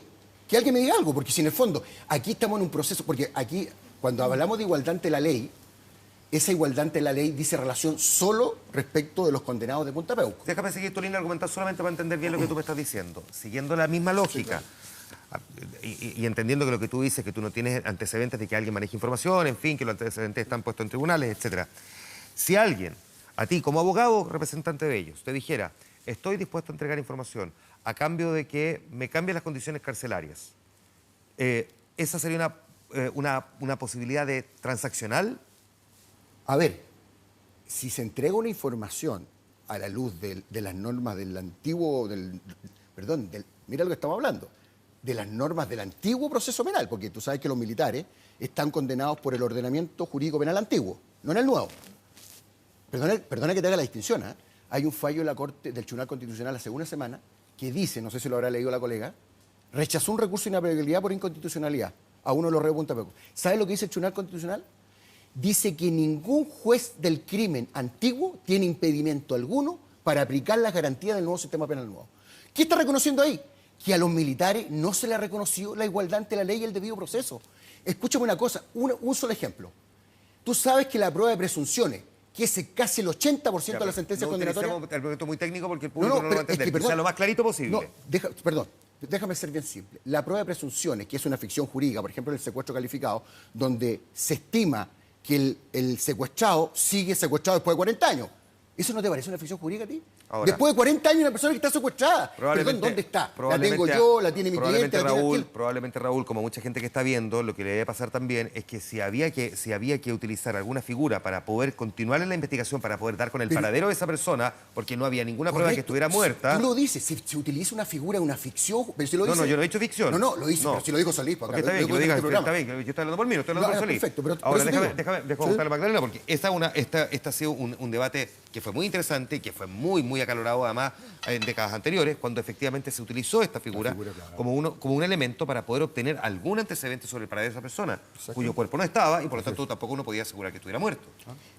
Que alguien me diga algo, porque si en el fondo, aquí estamos en un proceso, porque aquí, cuando hablamos de igualdad ante la ley, esa igualdad ante la ley dice relación solo respecto de los condenados de Punta Peuco. Déjame seguir tu línea argumental solamente para entender bien lo que tú me estás diciendo. Siguiendo la misma lógica. Sí, claro. Y entendiendo que lo que tú dices, que tú no tienes antecedentes de que alguien maneje información, en fin, que los antecedentes están puestos en tribunales, etc. Si alguien, a ti como abogado representante de ellos, te dijera, estoy dispuesto a entregar información a cambio de que me cambien las condiciones carcelarias, ¿esa sería una posibilidad de transaccional? A ver, si se entrega una información a la luz de las normas del antiguo, mira lo que estamos hablando, de las normas del antiguo proceso penal, porque tú sabes que los militares están condenados por el ordenamiento jurídico penal antiguo, no en el nuevo. Perdona que te haga la distinción, ¿eh? Hay un fallo de la Corte del Tribunal Constitucional hace una semana que dice, no sé si lo habrá leído la colega, rechazó un recurso de inapelabilidad por inconstitucionalidad a uno de los reos de Punta Peuco. ¿Sabes lo que dice el Tribunal Constitucional? Dice que ningún juez del crimen antiguo tiene impedimento alguno para aplicar las garantías del nuevo sistema penal nuevo. ¿Qué está reconociendo ahí? Que a los militares no se les ha reconocido la igualdad ante la ley y el debido proceso. Escúchame una cosa, un solo ejemplo. Tú sabes que la prueba de presunciones, que es casi el 80% de las sentencias condenatorias... No utilicemos el argumento muy técnico porque el público no lo va a entender. Que sea lo más clarito posible. No, déjame ser bien simple. La prueba de presunciones, que es una ficción jurídica, por ejemplo, el secuestro calificado, donde se estima que el secuestrado sigue secuestrado después de 40 años. ¿Eso no te parece una ficción jurídica a ti? Ahora, después de 40 años una persona que está secuestrada. Perdón, ¿dónde está? La tengo yo, la tiene mi cliente, Probablemente, Raúl, como mucha gente que está viendo, lo que le debe pasar también es que si había que utilizar alguna figura para poder continuar en la investigación, para poder dar con el paradero de esa persona, porque no había ninguna prueba que estuviera muerta... Tú lo dices, si se utiliza una figura, una ficción... Pero si lo no, yo no he dicho ficción. No, lo dice, pero si lo dijo Solís. Porque está bien, que lo digas, está bien, yo estoy hablando por mí, no estoy hablando por Solís. Perfecto, pero ahora déjame contarle a Magdalena, porque este ha sido un debate que fue muy interesante y que fue muy acalorado, además, en décadas anteriores, cuando efectivamente se utilizó esta figura como un elemento para poder obtener algún antecedente sobre el paradero de esa persona, cuyo cuerpo no estaba y por lo tanto tampoco uno podía asegurar que estuviera muerto.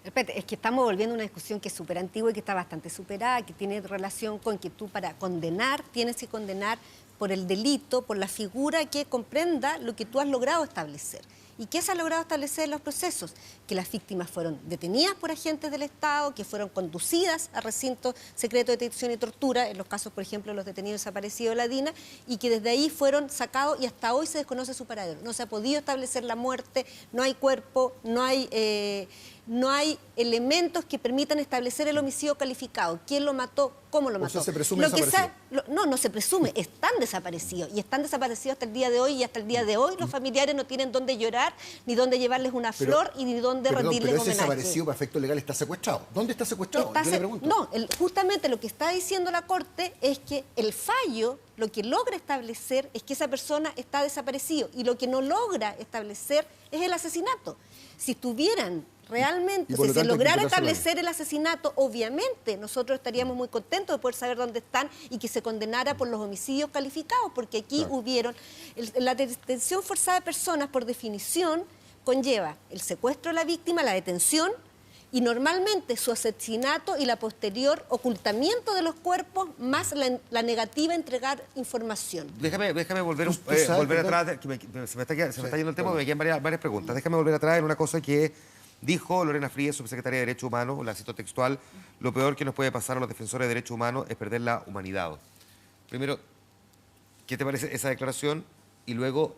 Espérate, es que estamos volviendo a una discusión que es súper antigua y que está bastante superada, que tiene relación con que tú para condenar tienes que condenar por el delito, por la figura que comprenda lo que tú has logrado establecer. ¿Y qué se ha logrado establecer en los procesos? Que las víctimas fueron detenidas por agentes del Estado, que fueron conducidas a recintos secretos de detención y tortura, en los casos, por ejemplo, de los detenidos desaparecidos de la DINA, y que desde ahí fueron sacados y hasta hoy se desconoce su paradero. No se ha podido establecer la muerte, no hay cuerpo, no hay elementos que permitan establecer el homicidio calificado. ¿Quién lo mató? ¿Cómo lo mató? O sea, se presume desaparecido. No se presume, están desaparecidos. Y están desaparecidos hasta el día de hoy, y hasta el día de hoy los familiares no tienen dónde llorar, ni dónde llevarles una flor, y ni dónde rendirles homenaje. Pero ese desaparecido para efecto legal está secuestrado. ¿Dónde está secuestrado? Yo le pregunto. No, justamente lo que está diciendo la Corte es que el fallo lo que logra establecer es que esa persona está desaparecido, y lo que no logra establecer es el asesinato. Si estuvieran realmente, si se lograra establecer el asesinato, obviamente nosotros estaríamos muy contentos de poder saber dónde están y que se condenara por los homicidios calificados, porque aquí hubieron... La detención forzada de personas, por definición, conlleva el secuestro de la víctima, la detención, y normalmente su asesinato y la posterior ocultamiento de los cuerpos, más la negativa a entregar información. Déjame volver atrás, que se me está yendo el tema, me quedan varias preguntas. Déjame volver atrás en una cosa que dijo Lorena Frías, subsecretaria de Derechos Humanos, la cito textual: lo peor que nos puede pasar a los defensores de derechos humanos es perder la humanidad. Primero, ¿qué te parece esa declaración? Y luego,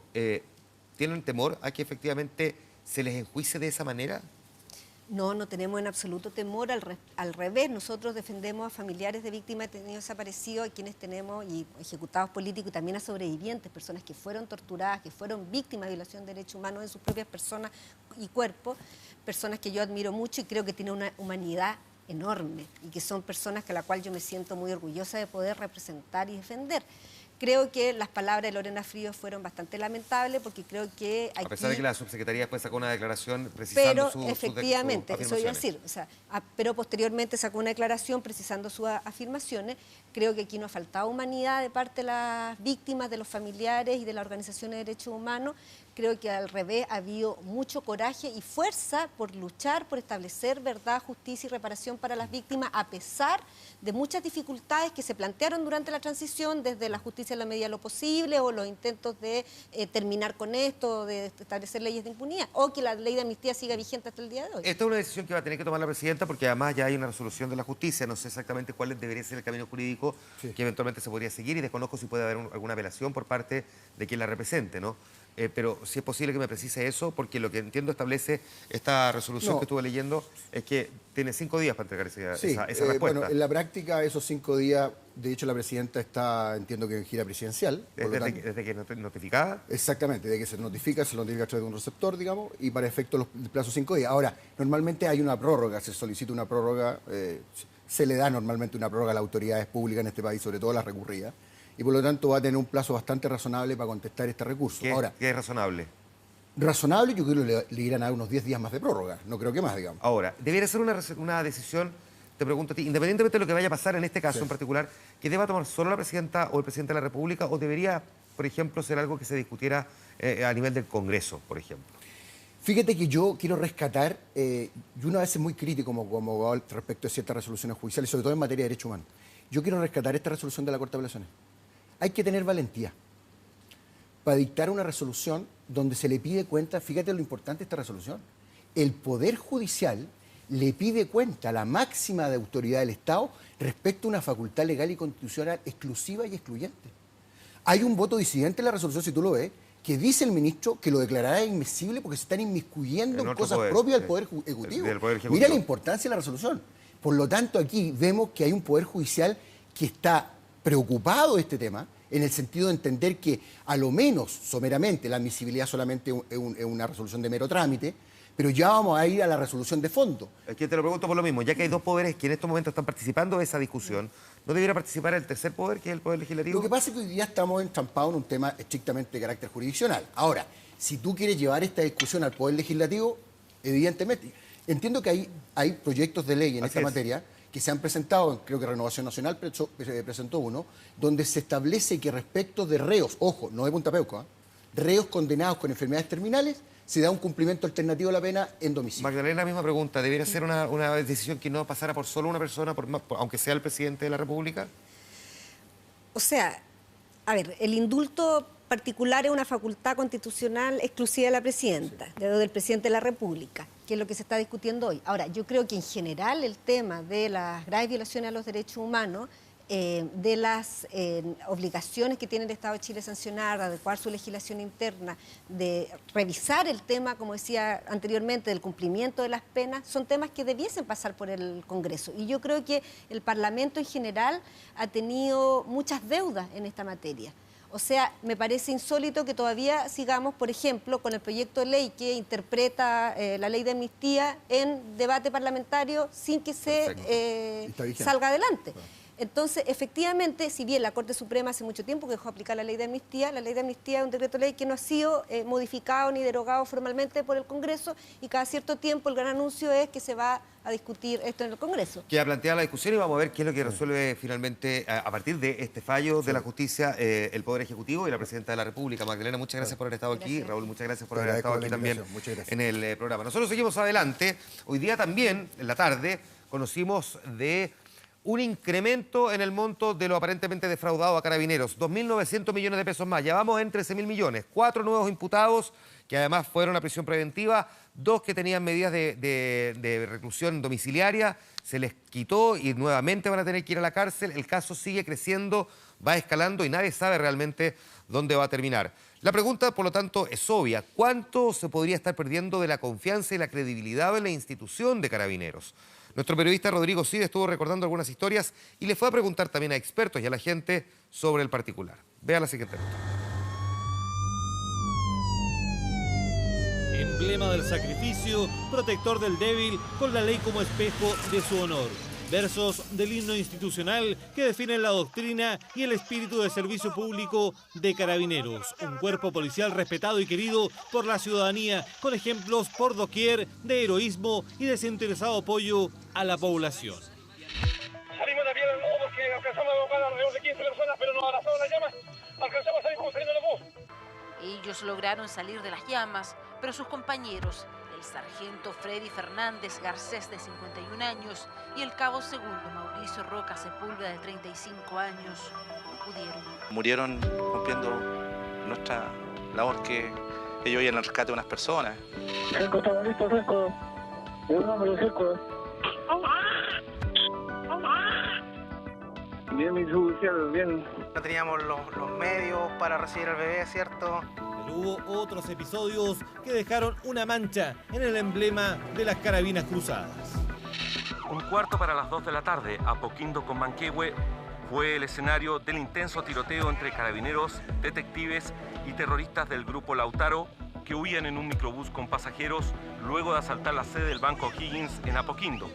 ¿tienen temor a que efectivamente se les enjuicie de esa manera? No tenemos en absoluto temor, al revés, nosotros defendemos a familiares de víctimas detenidos desaparecidos, a quienes tenemos, y ejecutados políticos, y también a sobrevivientes, personas que fueron torturadas, que fueron víctimas de violación de derechos humanos en sus propias personas y cuerpos, personas que yo admiro mucho y creo que tienen una humanidad enorme, y que son personas a la cual yo me siento muy orgullosa de poder representar y defender. Creo que las palabras de Lorena Frías fueron bastante lamentables, porque creo que aquí... A pesar de que la subsecretaría después sacó una declaración precisando pero efectivamente, eso iba a decir, pero posteriormente sacó una declaración precisando sus afirmaciones. Creo que aquí no ha faltado humanidad de parte de las víctimas, de los familiares y de las organizaciones de derechos humanos. Creo que al revés ha habido mucho coraje y fuerza por luchar, por establecer verdad, justicia y reparación para las víctimas, a pesar de muchas dificultades que se plantearon durante la transición, desde la justicia en la medida de lo posible, o los intentos de terminar con esto, de establecer leyes de impunidad, o que la ley de amnistía siga vigente hasta el día de hoy. Esta es una decisión que va a tener que tomar la presidenta, porque además ya hay una resolución de la justicia. No sé exactamente cuál debería ser el camino jurídico que eventualmente se podría seguir, y desconozco si puede haber alguna apelación por parte de quien la represente, ¿no? Pero si es posible que me precise eso, porque lo que entiendo establece esta resolución que estuve leyendo es que tiene 5 días para entregar esa respuesta. Bueno, en la práctica esos 5 días, de hecho la presidenta está, entiendo que en gira presidencial. ¿Desde que es notificada? Exactamente, desde que se notifica a través de un receptor, digamos, y para efecto el plazo 5 días. Ahora, normalmente hay una prórroga, se solicita una prórroga, se le da normalmente una prórroga a las autoridades públicas en este país, sobre todo las recurridas, y por lo tanto va a tener un plazo bastante razonable para contestar este recurso. Ahora, ¿qué es razonable? Razonable, yo creo que le irán a dar unos 10 días más de prórroga, no creo que más, digamos. Ahora, debiera ser una decisión, te pregunto a ti, independientemente de lo que vaya a pasar en este caso en particular, que deba tomar solo la presidenta o el presidente de la República, o debería, por ejemplo, ser algo que se discutiera a nivel del Congreso, por ejemplo. Fíjate que yo quiero rescatar, yo una vez es muy crítico como abogado respecto a ciertas resoluciones judiciales, sobre todo en materia de derechos humanos. Yo quiero rescatar esta resolución de la Corte de Apelaciones. Hay que tener valentía para dictar una resolución donde se le pide cuenta, fíjate lo importante de esta resolución, el Poder Judicial le pide cuenta a la máxima de autoridad del Estado respecto a una facultad legal y constitucional exclusiva y excluyente. Hay un voto disidente en la resolución, si tú lo ves, que dice el ministro que lo declarará inadmisible porque se están inmiscuyendo en cosas propias del Poder Ejecutivo. Mira la importancia de la resolución. Por lo tanto, aquí vemos que hay un Poder Judicial que está preocupado de este tema, en el sentido de entender que, a lo menos, someramente, la admisibilidad solamente es una resolución de mero trámite, pero ya vamos a ir a la resolución de fondo. Aquí te lo pregunto por lo mismo, ya que hay dos poderes que en estos momentos están participando de esa discusión, ¿no debiera participar el tercer poder, que es el Poder Legislativo? Lo que pasa es que hoy día estamos entrampados en un tema estrictamente de carácter jurisdiccional. Ahora, si tú quieres llevar esta discusión al Poder Legislativo, evidentemente, entiendo que hay proyectos de ley en esta materia que se han presentado, creo que Renovación Nacional presentó uno, donde se establece que respecto de reos, ojo, no de Punta Peuco, reos condenados con enfermedades terminales, se da un cumplimiento alternativo de la pena en domicilio. Magdalena, misma pregunta. ¿Debería ser una decisión que no pasara por solo una persona, aunque sea el presidente de la República? O sea, a ver, el indulto particular es una facultad constitucional exclusiva de la presidenta, del presidente de la República, que es lo que se está discutiendo hoy. Ahora, yo creo que en general el tema de las graves violaciones a los derechos humanos, de las obligaciones que tiene el Estado de Chile sancionar, de adecuar su legislación interna, de revisar el tema, como decía anteriormente, del cumplimiento de las penas, son temas que debiesen pasar por el Congreso. Y yo creo que el Parlamento en general ha tenido muchas deudas en esta materia. O sea, me parece insólito que todavía sigamos, por ejemplo, con el proyecto de ley que interpreta la ley de amnistía en debate parlamentario sin que se salga adelante. Entonces, efectivamente, si bien la Corte Suprema hace mucho tiempo que dejó aplicar la ley de amnistía es un decreto de ley que no ha sido modificado ni derogado formalmente por el Congreso, y cada cierto tiempo el gran anuncio es que se va a discutir esto en el Congreso. Queda planteada la discusión y vamos a ver qué es lo que resuelve finalmente, a partir de este fallo de la justicia, el Poder Ejecutivo y la Presidenta de la República. Magdalena, muchas gracias por haber estado aquí. Raúl, muchas gracias por haber estado aquí también en el programa. Nosotros seguimos adelante. Hoy día también, en la tarde, conocimos de un incremento en el monto de lo aparentemente defraudado a Carabineros, 2.900 millones de pesos más. Ya vamos en 13.000 millones. 4 nuevos imputados que además fueron a prisión preventiva, 2 que tenían medidas de reclusión domiciliaria, se les quitó y nuevamente van a tener que ir a la cárcel. El caso sigue creciendo, va escalando y nadie sabe realmente dónde va a terminar. La pregunta, por lo tanto, es obvia. ¿Cuánto se podría estar perdiendo de la confianza y la credibilidad en la institución de Carabineros? Nuestro periodista Rodrigo Cid estuvo recordando algunas historias y le fue a preguntar también a expertos y a la gente sobre el particular. Vea la siguiente nota. Emblema del sacrificio, protector del débil, con la ley como espejo de su honor. Versos del himno institucional que definen la doctrina y el espíritu de servicio público de Carabineros. Un cuerpo policial respetado y querido por la ciudadanía, con ejemplos por doquier de heroísmo y desinteresado apoyo a la población. Salimos de piedra no porque alcanzamos a evacuar alrededor de 15 personas, pero nos abrazaron las llamas. Alcanzamos a salir como saliendo la bus. Ellos lograron salir de las llamas, pero sus compañeros, el sargento Freddy Fernández Garcés, de 51 años, y el cabo segundo Mauricio Roca Sepúlveda, de 35 años, no pudieron. Murieron cumpliendo nuestra labor, que ellos iban al rescate de unas personas. Seco, estamos listos, Seco. Un hombre, Seco. Bien, mi judicial, bien. No teníamos los medios para recibir al bebé, ¿cierto? Pero hubo otros episodios que dejaron una mancha en el emblema de las Carabinas Cruzadas. 2:15 p.m, Apoquindo con Manquehue fue el escenario del intenso tiroteo entre carabineros, detectives y terroristas del grupo Lautaro, que huían en un microbús con pasajeros luego de asaltar la sede del Banco O'Higgins en Apoquindo.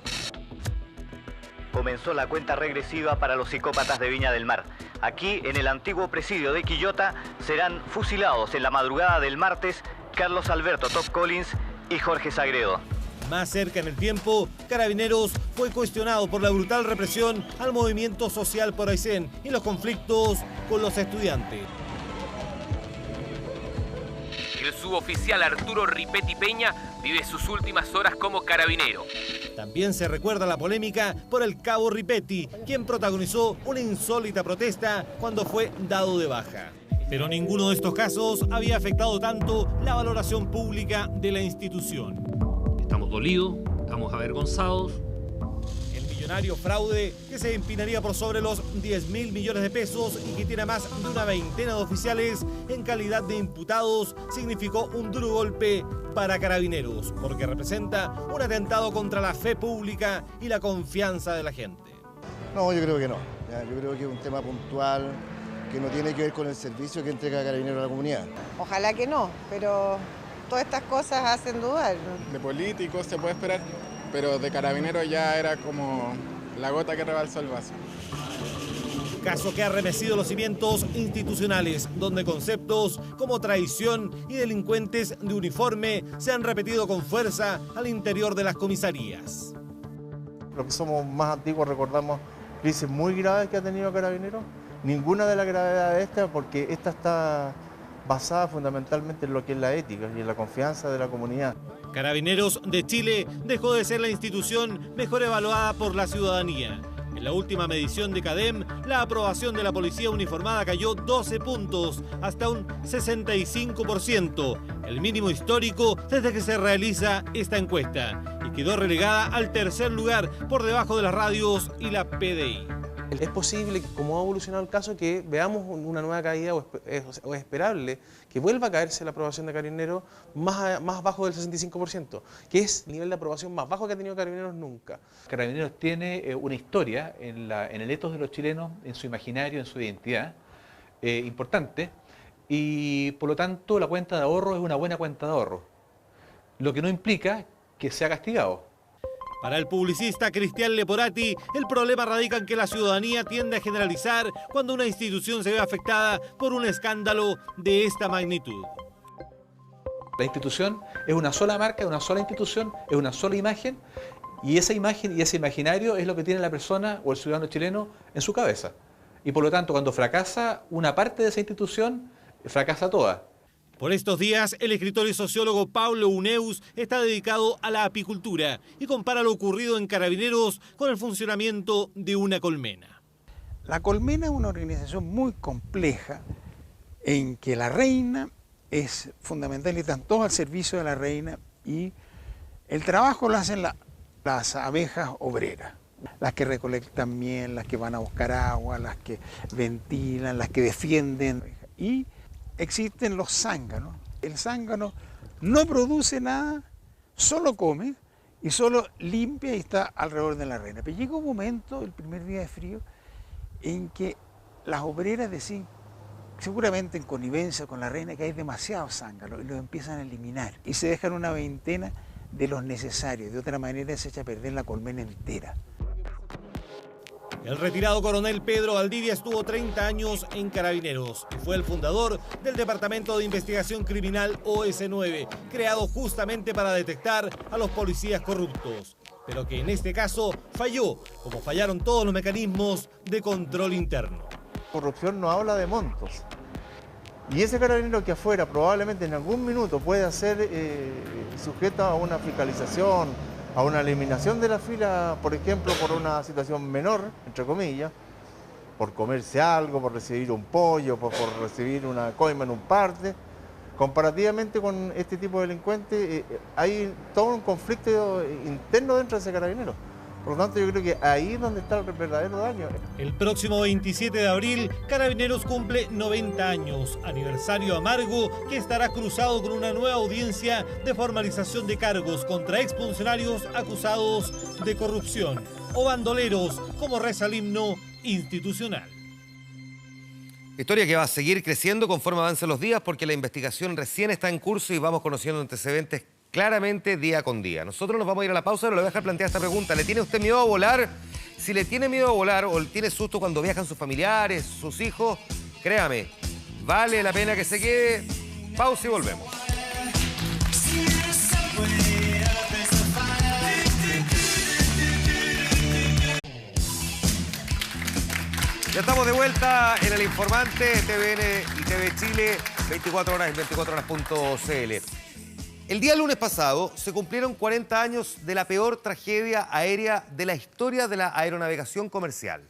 Comenzó la cuenta regresiva para los psicópatas de Viña del Mar. Aquí, en el antiguo presidio de Quillota, serán fusilados en la madrugada del martes Carlos Alberto Top Collins y Jorge Sagredo. Más cerca en el tiempo, Carabineros fue cuestionado por la brutal represión al movimiento social por Aysén y los conflictos con los estudiantes. El suboficial Arturo Ripetti Peña vive sus últimas horas como carabinero. También se recuerda la polémica por el cabo Ripetti, quien protagonizó una insólita protesta cuando fue dado de baja. Pero ninguno de estos casos había afectado tanto la valoración pública de la institución. Estamos dolidos, estamos avergonzados. millonario fraude que se empinaría por sobre los 10.000 millones de pesos y que tiene más de una veintena de oficiales en calidad de imputados, significó un duro golpe para Carabineros, porque representa un atentado contra la fe pública y la confianza de la gente. No, yo creo que no. Yo creo que es un tema puntual que no tiene que ver con el servicio que entrega Carabineros a la comunidad. Ojalá que no, pero todas estas cosas hacen dudar. De políticos se puede esperar, pero de Carabineros ya era como la gota que rebalsó el vaso. Caso que ha remecido los cimientos institucionales, donde conceptos como traición y delincuentes de uniforme se han repetido con fuerza al interior de las comisarías. Los que somos más antiguos recordamos crisis muy graves que ha tenido Carabineros. Ninguna de las gravedades de esta, porque esta está basada fundamentalmente en lo que es la ética y en la confianza de la comunidad. Carabineros de Chile dejó de ser la institución mejor evaluada por la ciudadanía. En la última medición de CADEM, la aprobación de la policía uniformada cayó 12 puntos, hasta un 65%, el mínimo histórico desde que se realiza esta encuesta, y quedó relegada al tercer lugar por debajo de las radios y la PDI. Es posible, como ha evolucionado el caso, que veamos una nueva caída o es esperable que vuelva a caerse la aprobación de Carabineros más bajo del 65%, que es el nivel de aprobación más bajo que ha tenido Carabineros nunca. Carabineros tiene una historia en el ethos de los chilenos, en su imaginario, en su identidad, importante, y por lo tanto la cuenta de ahorro es una buena cuenta de ahorro, lo que no implica que sea castigado. Para el publicista Cristian Leporati, el problema radica en que la ciudadanía tiende a generalizar cuando una institución se ve afectada por un escándalo de esta magnitud. La institución es una sola marca, es una sola institución, es una sola imagen, y esa imagen y ese imaginario es lo que tiene la persona o el ciudadano chileno en su cabeza. Y por lo tanto, cuando fracasa una parte de esa institución, fracasa toda. Por estos días, el escritor y sociólogo Pablo Uneus está dedicado a la apicultura y compara lo ocurrido en Carabineros con el funcionamiento de una colmena. La colmena es una organización muy compleja en que la reina es fundamental y están todos al servicio de la reina, y el trabajo lo hacen las abejas obreras, las que recolectan miel, las que van a buscar agua, las que ventilan, las que defienden. Y existen los zánganos. El zángano no produce nada, solo come y solo limpia y está alrededor de la reina. Pero llega un momento, el primer día de frío, en que las obreras deciden, seguramente en connivencia con la reina, que hay demasiados zánganos y los empiezan a eliminar. Y se dejan una veintena de los necesarios. De otra manera se echa a perder la colmena entera. El retirado coronel Pedro Valdivia estuvo 30 años en Carabineros y fue el fundador del Departamento de Investigación Criminal OS9, creado justamente para detectar a los policías corruptos, pero que en este caso falló, como fallaron todos los mecanismos de control interno. Corrupción no habla de montos. Y ese carabinero que afuera probablemente en algún minuto pueda ser sujeto a una fiscalización, a una eliminación de la fila, por ejemplo, por una situación menor, entre comillas, por comerse algo, por recibir un pollo, por recibir una coima en un parte. Comparativamente con este tipo de delincuentes, hay todo un conflicto interno dentro de ese carabinero. Por lo tanto, yo creo que ahí es donde está el verdadero daño. El próximo 27 de abril, Carabineros cumple 90 años, aniversario amargo que estará cruzado con una nueva audiencia de formalización de cargos contra exfuncionarios acusados de corrupción o bandoleros, como reza el himno institucional. Historia que va a seguir creciendo conforme avancen los días, porque la investigación recién está en curso y vamos conociendo antecedentes claramente día con día. Nosotros nos vamos a ir a la pausa, pero le voy a dejar plantear esta pregunta. ¿Le tiene usted miedo a volar? Si le tiene miedo a volar o le tiene susto cuando viajan sus familiares, sus hijos, créame, vale la pena que se quede. Pausa y volvemos. Ya estamos de vuelta en El Informante, TVN y TV Chile, 24 horas en 24horas.cl. El día lunes pasado se cumplieron 40 años de la peor tragedia aérea de la historia de la aeronavegación comercial.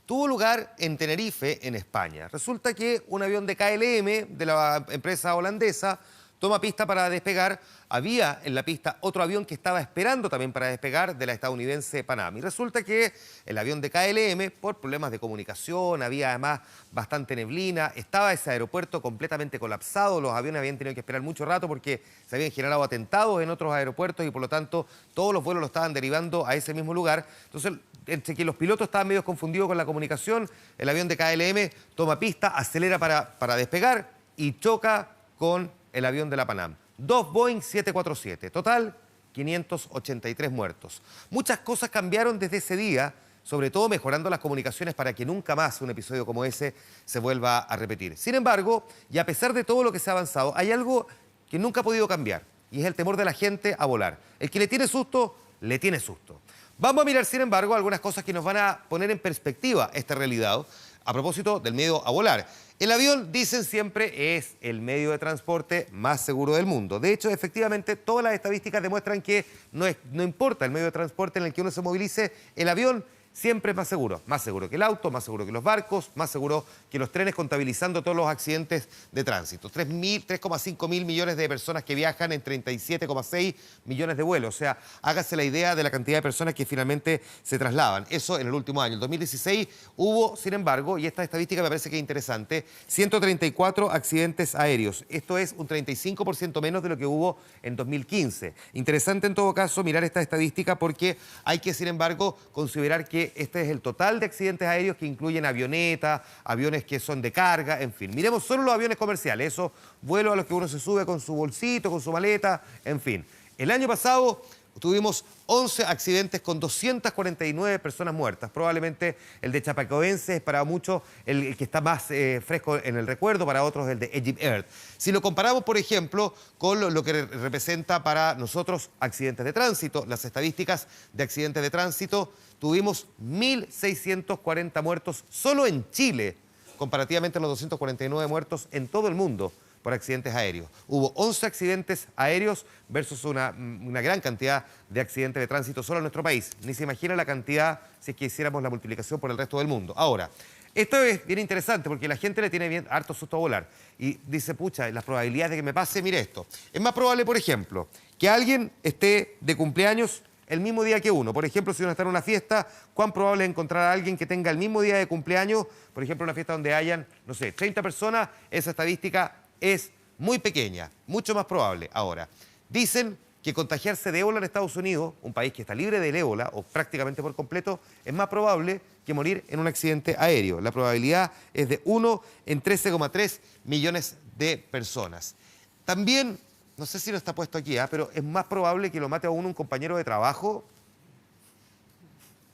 Tuvo lugar en Tenerife, en España. Resulta que un avión de KLM, de la empresa holandesa, toma pista para despegar. Había en la pista otro avión que estaba esperando también para despegar, de la estadounidense Pan Am. Y resulta que el avión de KLM, por problemas de comunicación, había además bastante neblina, estaba ese aeropuerto completamente colapsado, los aviones habían tenido que esperar mucho rato porque se habían generado atentados en otros aeropuertos y por lo tanto todos los vuelos lo estaban derivando a ese mismo lugar. Entonces, entre que los pilotos estaban medio confundidos con la comunicación, el avión de KLM toma pista, acelera para despegar y choca con el avión de la Pan Am. 2 Boeing 747, total 583 muertos. Muchas cosas cambiaron desde ese día, sobre todo mejorando las comunicaciones para que nunca más un episodio como ese se vuelva a repetir. Sin embargo, y a pesar de todo lo que se ha avanzado, hay algo que nunca ha podido cambiar, y es el temor de la gente a volar. El que le tiene susto, le tiene susto. Vamos a mirar, sin embargo, algunas cosas que nos van a poner en perspectiva esta realidad a propósito del miedo a volar. El avión, dicen siempre, es el medio de transporte más seguro del mundo. De hecho, efectivamente, todas las estadísticas demuestran que no importa el medio de transporte en el que uno se movilice, el avión siempre es más seguro que el auto, más seguro que los barcos, más seguro que los trenes, contabilizando todos los accidentes de tránsito. 3,5 mil millones de personas que viajan en 37,6 millones de vuelos. O sea, hágase la idea de la cantidad de personas que finalmente se trasladan. Eso en el último año. En 2016 hubo, sin embargo, y esta estadística me parece que es interesante, 134 accidentes aéreos. Esto es un 35% menos de lo que hubo en 2015. Interesante en todo caso mirar esta estadística porque hay que, sin embargo, considerar que este es el total de accidentes aéreos que incluyen avionetas, aviones que son de carga, en fin. Miremos solo los aviones comerciales, esos vuelos a los que uno se sube con su bolsito, con su maleta, en fin. El año pasado tuvimos 11 accidentes con 249 personas muertas. Probablemente el de Chapecoense es para muchos el que está más fresco en el recuerdo, para otros el de Egypt Air. Si lo comparamos, por ejemplo, con lo que representa para nosotros accidentes de tránsito, las estadísticas de accidentes de tránsito, tuvimos 1.640 muertos solo en Chile, comparativamente a los 249 muertos en todo el mundo por accidentes aéreos. Hubo 11 accidentes aéreos versus una gran cantidad de accidentes de tránsito solo en nuestro país. Ni se imagina la cantidad si es que hiciéramos la multiplicación por el resto del mundo. Ahora, esto es bien interesante porque la gente le tiene harto susto a volar y dice, pucha, las probabilidades de que me pase, mire esto. Es más probable, por ejemplo, que alguien esté de cumpleaños el mismo día que uno. Por ejemplo, si uno está en una fiesta, ¿cuán probable es encontrar a alguien que tenga el mismo día de cumpleaños? Por ejemplo, una fiesta donde hayan, no sé, 30 personas, esa estadística es muy pequeña, mucho más probable. Ahora, dicen que contagiarse de ébola en Estados Unidos, un país que está libre del ébola, o prácticamente por completo, es más probable que morir en un accidente aéreo. La probabilidad es de 1 en 13,3 millones de personas. También, no sé si no está puesto aquí, pero es más probable que lo mate a uno un compañero de trabajo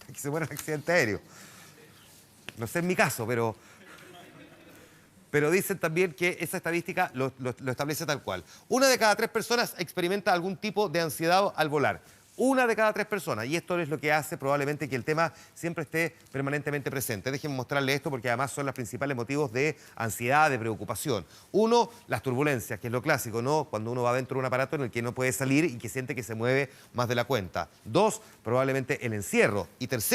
que se muera en un accidente aéreo. No sé en mi caso, pero dicen también que esa estadística lo establece tal cual. 1 de cada 3 personas experimenta algún tipo de ansiedad al volar. 1 de cada 3 personas. Y esto es lo que hace probablemente que el tema siempre esté permanentemente presente. Déjenme mostrarle esto porque además son los principales motivos de ansiedad, de preocupación. 1, las turbulencias, que es lo clásico, ¿no? Cuando uno va dentro de un aparato en el que no puede salir y que siente que se mueve más de la cuenta. 2, probablemente el encierro. Y 3,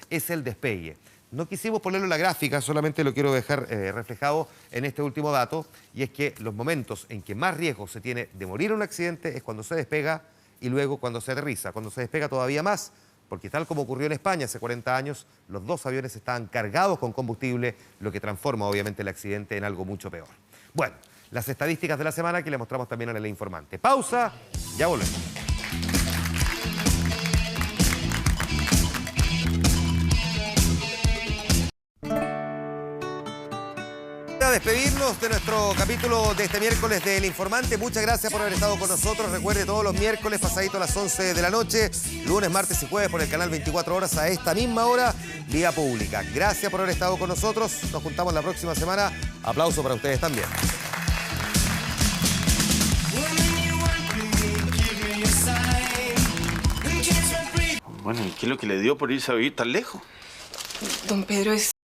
es el despegue. No quisimos ponerlo en la gráfica, solamente lo quiero dejar reflejado en este último dato, y es que los momentos en que más riesgo se tiene de morir en un accidente es cuando se despega y luego cuando se aterriza. Cuando se despega todavía más, porque tal como ocurrió en España hace 40 años, los 2 aviones estaban cargados con combustible, lo que transforma obviamente el accidente en algo mucho peor. Bueno, las estadísticas de la semana que le mostramos también en El Informante. Pausa, ya volvemos. Despedirnos de nuestro capítulo de este miércoles de El Informante. Muchas gracias por haber estado con nosotros. Recuerde, todos los miércoles pasadito a las 11 de la noche, lunes, martes y jueves por el canal 24 horas a esta misma hora, vía pública. Gracias por haber estado con nosotros. Nos juntamos la próxima semana. Aplauso para ustedes también. Bueno, ¿y qué es lo que le dio por irse a vivir tan lejos? Don Pedro, es